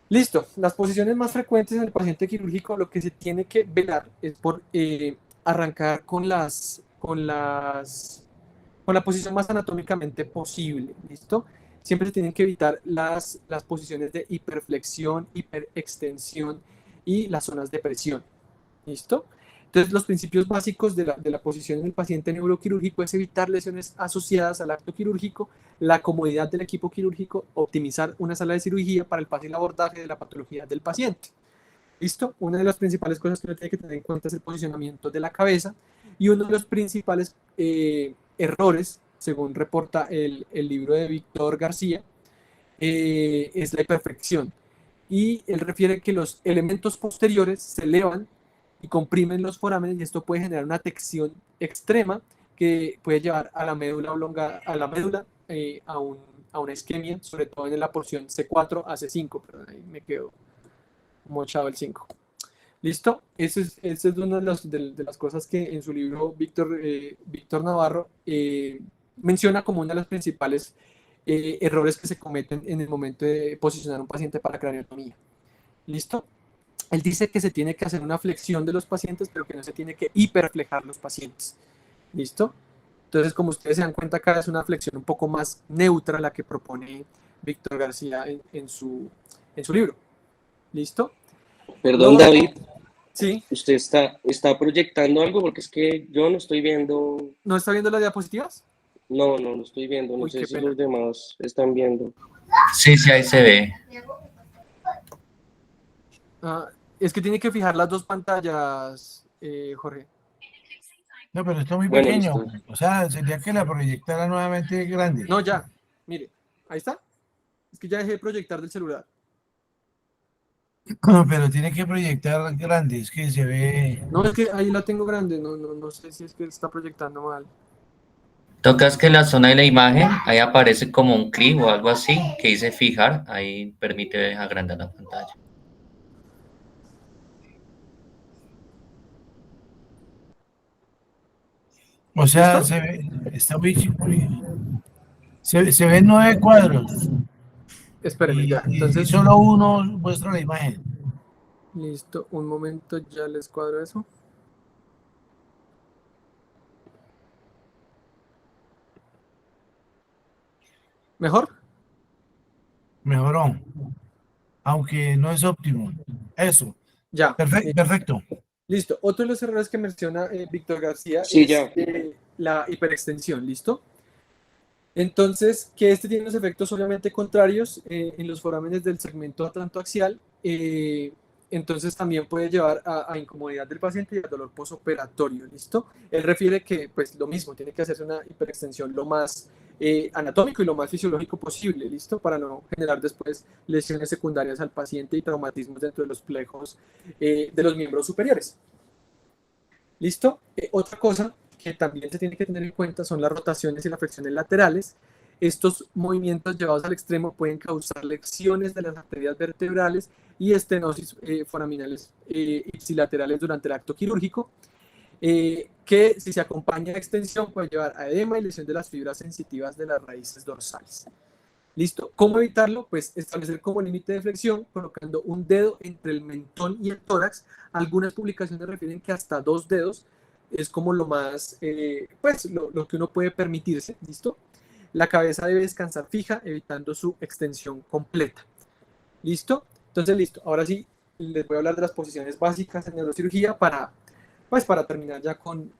Speaker 1: Listo, las posiciones más frecuentes en el paciente quirúrgico, lo que se tiene que velar es por arrancar con la posición más anatómicamente posible, ¿listo? Siempre se tienen que evitar las posiciones de hiperflexión, hiperextensión y las zonas de presión, ¿listo? Entonces, los principios básicos de la posición en el paciente neuroquirúrgico es evitar lesiones asociadas al acto quirúrgico, la comodidad del equipo quirúrgico, optimizar una sala de cirugía para el fácil abordaje de la patología del paciente. ¿Listo? Una de las principales cosas que uno tiene que tener en cuenta es el posicionamiento de la cabeza, y uno de los principales errores, según reporta el libro de Víctor García, es la hiperflexión. Y él refiere que los elementos posteriores se elevan y comprimen los forámenes, y esto puede generar una tensión extrema que puede llevar a la médula oblongada, a una isquemia, sobre todo en la porción C4 a C5. Perdón, ahí me quedo mochado el 5. ¿Listo? Esa es una de las cosas que en su libro Víctor Navarro menciona como una de las principales errores que se cometen en el momento de posicionar a un paciente para craneotomía. ¿Listo? Él dice que se tiene que hacer una flexión de los pacientes, pero que no se tiene que hiperflejar los pacientes. ¿Listo? Entonces, como ustedes se dan cuenta, acá es una flexión un poco más neutra la que propone Víctor García en su libro. ¿Listo?
Speaker 2: Perdón,
Speaker 1: Luego,
Speaker 2: David,
Speaker 1: sí,
Speaker 2: ¿usted está proyectando algo? Porque es que yo no estoy viendo,
Speaker 1: ¿no está viendo las diapositivas?
Speaker 2: no estoy viendo, no
Speaker 1: Uy,
Speaker 2: sé
Speaker 1: qué
Speaker 2: si
Speaker 1: pena.
Speaker 2: los demás están viendo.
Speaker 3: Sí, sí, ahí se ve.
Speaker 1: Ah, es que tiene que fijar las dos pantallas, Jorge.
Speaker 4: No, pero está muy
Speaker 2: Bueno,
Speaker 4: pequeño.
Speaker 2: listo.
Speaker 4: O sea, sería que la proyectara nuevamente grande.
Speaker 1: No, ya, mire, ahí está. Es que ya dejé de proyectar del celular.
Speaker 4: No, pero tiene que proyectar grande, es que se ve.
Speaker 1: No, es que ahí la tengo grande, no sé si es que está proyectando mal.
Speaker 3: Tocas que la zona de la imagen, ahí aparece como un clip o algo así que dice fijar, ahí permite agrandar la pantalla.
Speaker 4: O sea,
Speaker 1: ¿Listo?
Speaker 4: se ve, está se ven 9 cuadros
Speaker 1: Espéreme, ya.
Speaker 4: y
Speaker 1: Entonces,
Speaker 4: solo uno muestra la imagen.
Speaker 1: listo, un momento, ya les cuadro eso. ¿Mejor?
Speaker 4: Mejoró, aunque no es óptimo. Eso,
Speaker 1: Ya.
Speaker 4: perfecto.
Speaker 1: Listo. Otro de los errores que menciona Víctor García
Speaker 2: Sí,
Speaker 1: es
Speaker 2: ya.
Speaker 1: la hiperextensión. ¿Listo? Entonces, que este tiene los efectos obviamente contrarios en los forámenes del segmento atlantoaxial, entonces también puede llevar a incomodidad del paciente y al dolor posoperatorio, ¿listo? Él refiere que, pues, lo mismo, tiene que hacerse una hiperextensión lo más anatómico y lo más fisiológico posible, ¿listo? Para no generar después lesiones secundarias al paciente y traumatismos dentro de los plejos de los miembros superiores. ¿Listo? Otra cosa que también se tiene que tener en cuenta son las rotaciones y las flexiones laterales. Estos movimientos llevados al extremo pueden causar lesiones de las arterias vertebrales y estenosis foraminales ipsilaterales durante el acto quirúrgico, que si se acompaña de extensión puede llevar a edema y lesión de las fibras sensitivas de las raíces dorsales. ¿Listo? ¿Cómo evitarlo? Pues establecer como límite de flexión, colocando un dedo entre el mentón y el tórax. Algunas publicaciones refieren que hasta 2 dedos es como lo más, pues lo que uno puede permitirse, ¿listo? La cabeza debe descansar fija, evitando su extensión completa. ¿Listo? Entonces, listo. Ahora sí, les voy a hablar de las posiciones básicas en neurocirugía para terminar ya con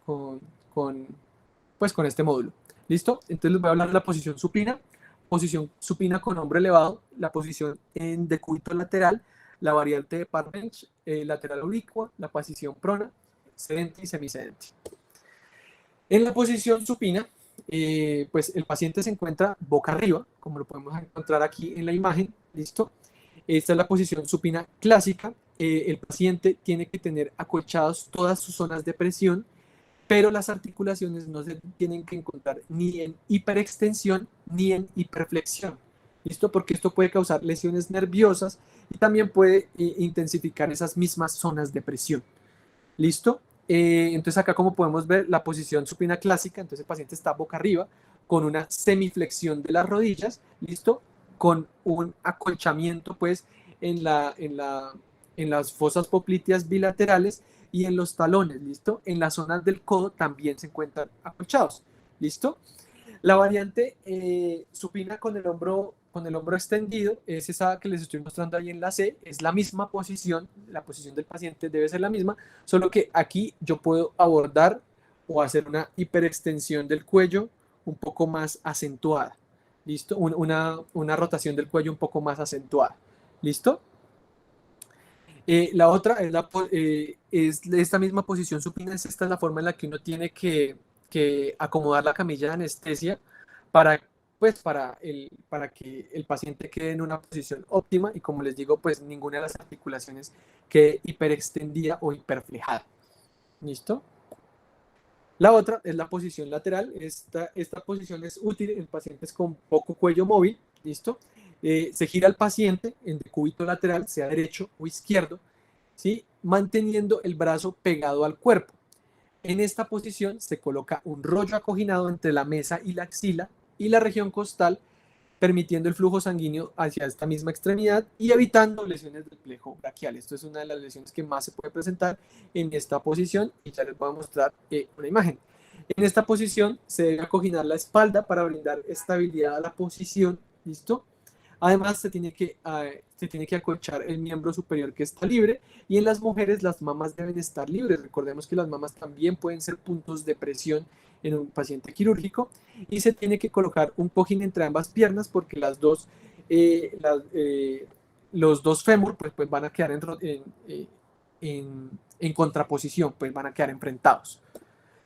Speaker 1: este módulo. ¿Listo? Entonces les voy a hablar de la posición supina con hombro elevado, la posición en decúbito lateral, la variante de Parbench, lateral oblicua, la posición prona, sedente y semisedente. En la posición supina, pues el paciente se encuentra boca arriba, como lo podemos encontrar aquí en la imagen, ¿listo? Esta es la posición supina clásica. El paciente tiene que tener acolchadas todas sus zonas de presión, pero las articulaciones no se tienen que encontrar ni en hiperextensión ni en hiperflexión. ¿Listo? Porque esto puede causar lesiones nerviosas y también puede intensificar esas mismas zonas de presión. ¿Listo? Entonces acá como podemos ver la posición supina clásica, entonces el paciente está boca arriba con una semiflexión de las rodillas, ¿listo? Con un acolchamiento pues en las fosas popliteas bilaterales y en los talones, ¿listo? En las zonas del codo también se encuentran acolchados, ¿listo? La variante supina con el hombro extendido es esa que les estoy mostrando ahí en la C, es la misma posición, la posición del paciente debe ser la misma, solo que aquí yo puedo abordar o hacer una hiperextensión del cuello un poco más acentuada, ¿listo? Una rotación del cuello un poco más acentuada, ¿listo? La otra es esta misma posición supina, esta es la forma en la que uno tiene que acomodar la camilla de anestesia para, pues, para que el paciente quede en una posición óptima y como les digo, pues ninguna de las articulaciones quede hiperextendida o hiperflejada. ¿Listo? La otra es la posición lateral. Esta posición es útil en pacientes con poco cuello móvil. ¿Listo? Se gira el paciente en decúbito lateral, sea derecho o izquierdo, ¿sí? Manteniendo el brazo pegado al cuerpo. En esta posición se coloca un rollo acoginado entre la mesa y la axila y la región costal permitiendo el flujo sanguíneo hacia esta misma extremidad y evitando lesiones del plejo braquial. Esto es una de las lesiones que más se puede presentar en esta posición y ya les voy a mostrar una imagen. En esta posición se debe acoginar la espalda para brindar estabilidad a la posición, ¿listo? Además, se tiene que acolchar el miembro superior que está libre, y en las mujeres las mamas deben estar libres. Recordemos que las mamas también pueden ser puntos de presión en un paciente quirúrgico, y se tiene que colocar un cojín entre ambas piernas porque los dos fémur pues van a quedar en contraposición, pues van a quedar enfrentados.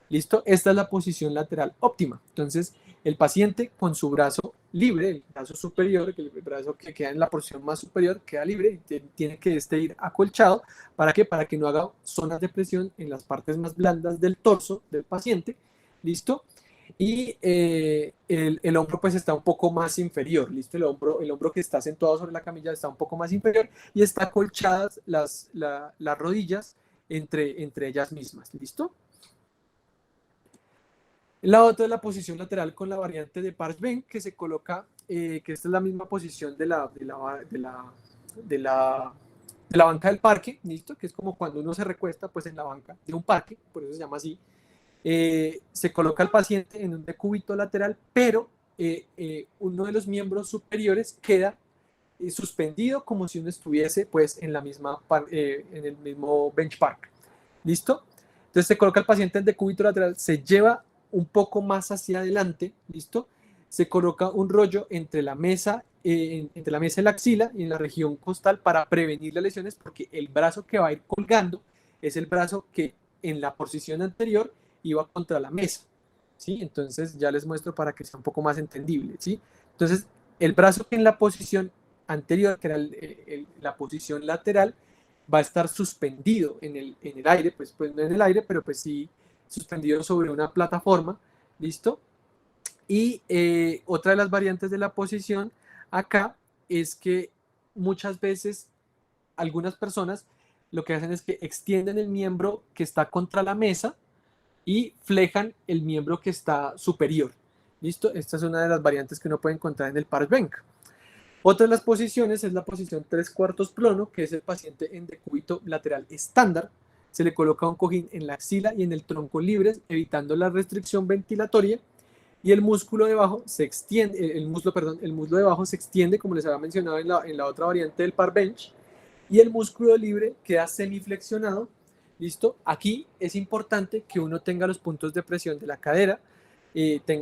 Speaker 1: ¿Listo? Esta es la posición lateral óptima. Entonces, el paciente con su brazo libre, el brazo superior, el brazo que queda en la porción más superior, queda libre y tiene que ir acolchado. ¿Para qué? Para que no haga zonas de presión en las partes más blandas del torso del paciente. ¿Listo? Y el hombro pues está un poco más inferior. ¿Listo? El hombro que está acentuado sobre la camilla está un poco más inferior y está acolchadas las rodillas entre ellas mismas. ¿Listo? La otra es la posición lateral con la variante de Parche-Benck, que se coloca, que esta es la misma posición de la banca del parque, ¿listo? Que es como cuando uno se recuesta pues en la banca de un parque, por eso se llama así. Se coloca al paciente en un decúbito lateral, pero uno de los miembros superiores queda suspendido como si uno estuviese pues en el mismo bench park, ¿listo? Entonces se coloca al paciente en decúbito lateral, se lleva un poco más hacia adelante, ¿listo? Se coloca un rollo entre la mesa y la axila y en la región costal para prevenir las lesiones, porque el brazo que va a ir colgando es el brazo que en la posición anterior iba contra la mesa, ¿sí? Entonces ya les muestro para que sea un poco más entendible, ¿sí? Entonces el brazo que en la posición anterior, que era la posición lateral, va a estar suspendido en el aire, pues no en el aire, pero pues sí suspendido sobre una plataforma, ¿listo? Y otra de las variantes de la posición acá es que muchas veces algunas personas lo que hacen es que extienden el miembro que está contra la mesa y flejan el miembro que está superior, ¿listo? Esta es una de las variantes que uno puede encontrar en el Parche-Benck. Otra de las posiciones es la posición 3/4 plono, que es el paciente en decúbito lateral estándar. Se le coloca un cojín en la axila y en el tronco libres, evitando la restricción ventilatoria, y el músculo de bajo se extiende, el muslo de bajo se extiende, como les había mencionado en la otra variante del Parbench, y el músculo libre queda semiflexionado. ¿Listo? Aquí es importante que uno tenga los puntos de presión de la cadera,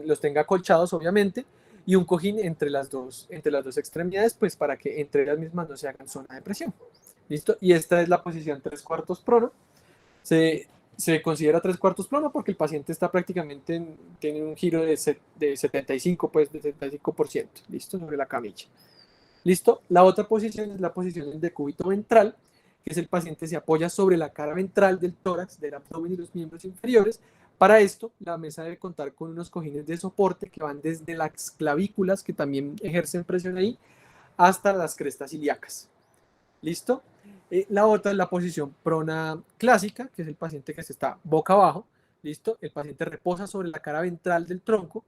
Speaker 1: los tenga acolchados obviamente, y un cojín entre las dos extremidades, pues para que entre ellas mismas no se hagan zona de presión. ¿Listo? Y esta es la posición 3/4 prono. Se considera 3/4 plono porque el paciente está prácticamente tiene un giro de 75%, pues de 75%, ¿listo? Sobre la camilla. ¿Listo? La otra posición es la posición en decúbito ventral, que es el paciente se apoya sobre la cara ventral del tórax, del abdomen y los miembros inferiores. Para esto, la mesa debe contar con unos cojines de soporte que van desde las clavículas, que también ejercen presión ahí, hasta las crestas ilíacas. ¿Listo? La otra es la posición prona clásica, que es el paciente que se está boca abajo. ¿Listo? El paciente reposa sobre la cara ventral del tronco.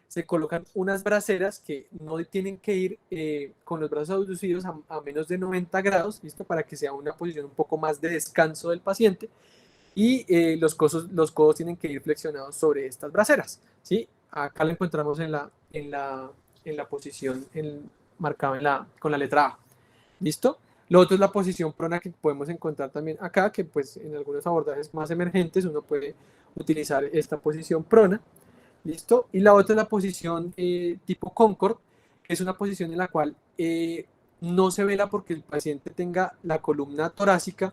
Speaker 1: Se colocan unas braceras que no tienen que ir con los brazos abducidos a menos de 90 grados, ¿listo? Para que sea una posición un poco más de descanso del paciente. Y los codos tienen que ir flexionados sobre estas braceras, ¿sí? Acá lo encontramos en la posición marcada con la letra A. ¿Listo? Lo otro es la posición prona, que podemos encontrar también acá, que pues en algunos abordajes más emergentes uno puede utilizar esta posición prona. ¿Listo? Y la otra es la posición tipo Concord, que es una posición en la cual no se vela porque el paciente tenga la columna torácica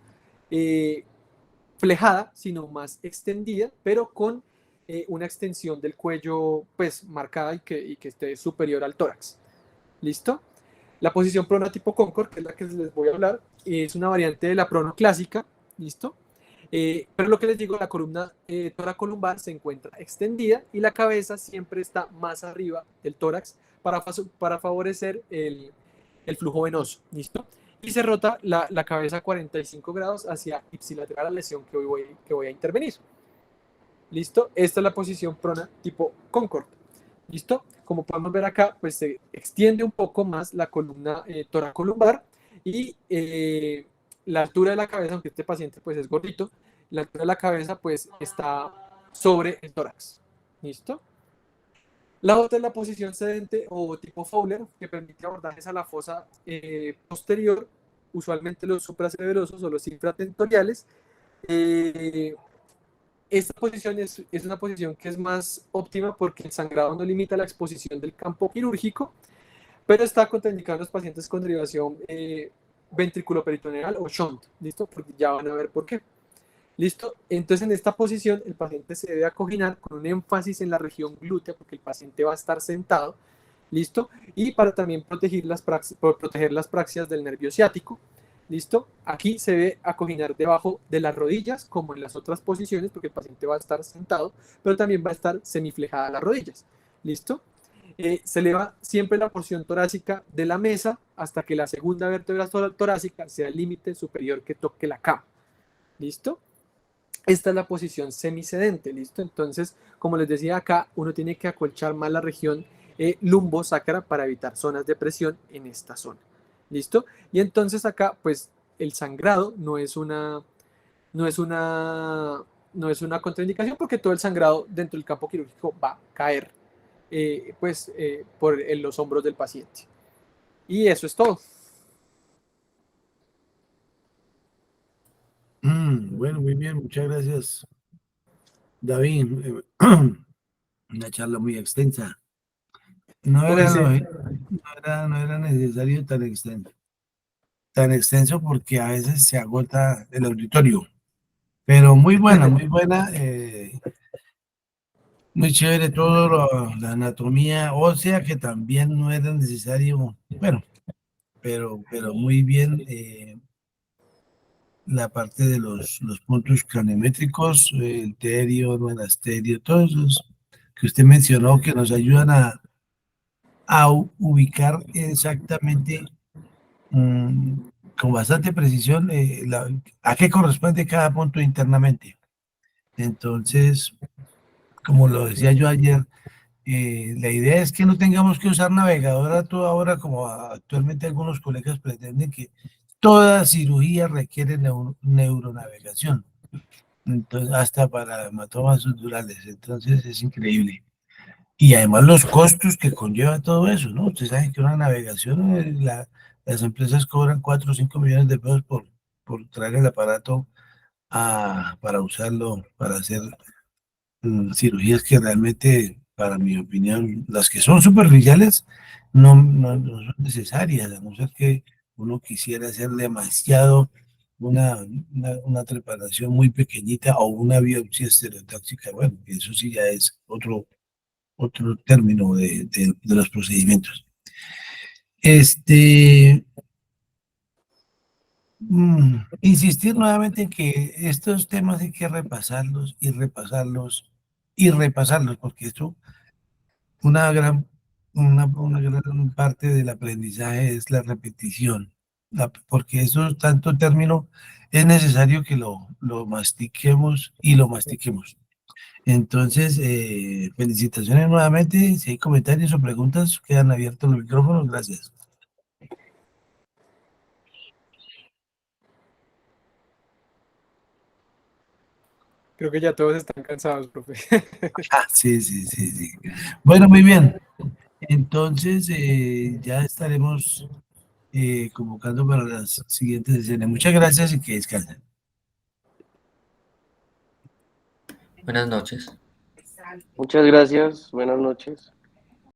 Speaker 1: flejada, sino más extendida, pero con una extensión del cuello pues marcada y que esté superior al tórax. ¿Listo? La posición prona tipo Concord, que es la que les voy a hablar, es una variante de la prono clásica. ¿Listo? Pero lo que les digo, la columna toracolumbar se encuentra extendida y la cabeza siempre está más arriba del tórax para favorecer el flujo venoso. ¿Listo? Y se rota la cabeza 45 grados hacia ipsilateral a la lesión que voy a intervenir. ¿Listo? Esta es la posición prona tipo Concord. ¿Listo? Como podemos ver acá, pues se extiende un poco más la columna toracolumbar y la altura de la cabeza, aunque este paciente pues es gordito, la altura de la cabeza pues está sobre el tórax. ¿Listo? La otra es la posición sedente o tipo Fowler, que permite abordajes a la fosa posterior, usualmente los supracerebrosos o los infratentoriales. Esta posición es una posición que es más óptima porque el sangrado no limita la exposición del campo quirúrgico, pero está contraindicado en los pacientes con derivación ventriculoperitoneal o shunt, ¿listo? Porque ya van a ver por qué. ¿Listo? Entonces en esta posición el paciente se debe acoginar con un énfasis en la región glútea porque el paciente va a estar sentado, ¿listo? Y para también proteger las praxias del nervio ciático, ¿listo? Aquí se debe acoginar debajo de las rodillas como en las otras posiciones porque el paciente va a estar sentado, pero también va a estar semiflejada las rodillas, ¿listo? Se eleva siempre la porción torácica de la mesa hasta que la segunda vértebra torácica sea el límite superior que toque la cama, ¿listo? Esta es la posición semisedente, ¿listo? Entonces, como les decía acá, uno tiene que acolchar más la región lumbosacra para evitar zonas de presión en esta zona, ¿listo? Y entonces acá, pues, el sangrado no es una, no es una contraindicación porque todo el sangrado dentro del campo quirúrgico va a caer, por los hombros del paciente. Y eso es todo.
Speaker 4: Bueno, muy bien, muchas gracias, David. Una charla muy extensa. No era,
Speaker 1: Ese,
Speaker 4: no era necesario tan extenso porque a veces se agota el auditorio. Pero muy buena, muy buena. Muy chévere todo, la anatomía ósea, que también no era necesario, bueno, pero muy bien la parte de los puntos craniométricos, el terio, el monasterio, todos los que usted mencionó que nos ayudan a ubicar exactamente con bastante precisión a qué corresponde cada punto internamente. Entonces, como lo decía yo ayer, la idea es que no tengamos que usar navegador a toda hora, como actualmente algunos colegas pretenden que toda cirugía requiere neuronavegación. Entonces, hasta para hematomas sudurales. Entonces, es increíble. Y además los costos que conlleva todo eso, ¿no? Ustedes saben que una navegación, las empresas cobran 4 o 5 millones de pesos por traer el aparato para usarlo, para hacer cirugías que realmente, para mi opinión, las que son superficiales, no son necesarias, a no ser que uno quisiera hacer demasiado una preparación muy pequeñita o una biopsia estereotáxica. Bueno, eso sí ya es otro término de los procedimientos. Insistir nuevamente en que estos temas hay que repasarlos y repasarlos y repasarlos, porque esto, una gran parte del aprendizaje es la repetición, porque eso tanto término es necesario que lo mastiquemos y lo mastiquemos. Entonces, felicitaciones nuevamente. Si hay comentarios o preguntas, quedan abiertos los micrófonos. Gracias.
Speaker 1: creo que ya todos están cansados, profe.
Speaker 4: Sí, sí, sí, sí. Bueno, muy bien. Entonces, ya estaremos convocando para las siguientes sesiones. Muchas gracias y que descansen.
Speaker 3: Buenas noches.
Speaker 2: Muchas gracias, buenas noches.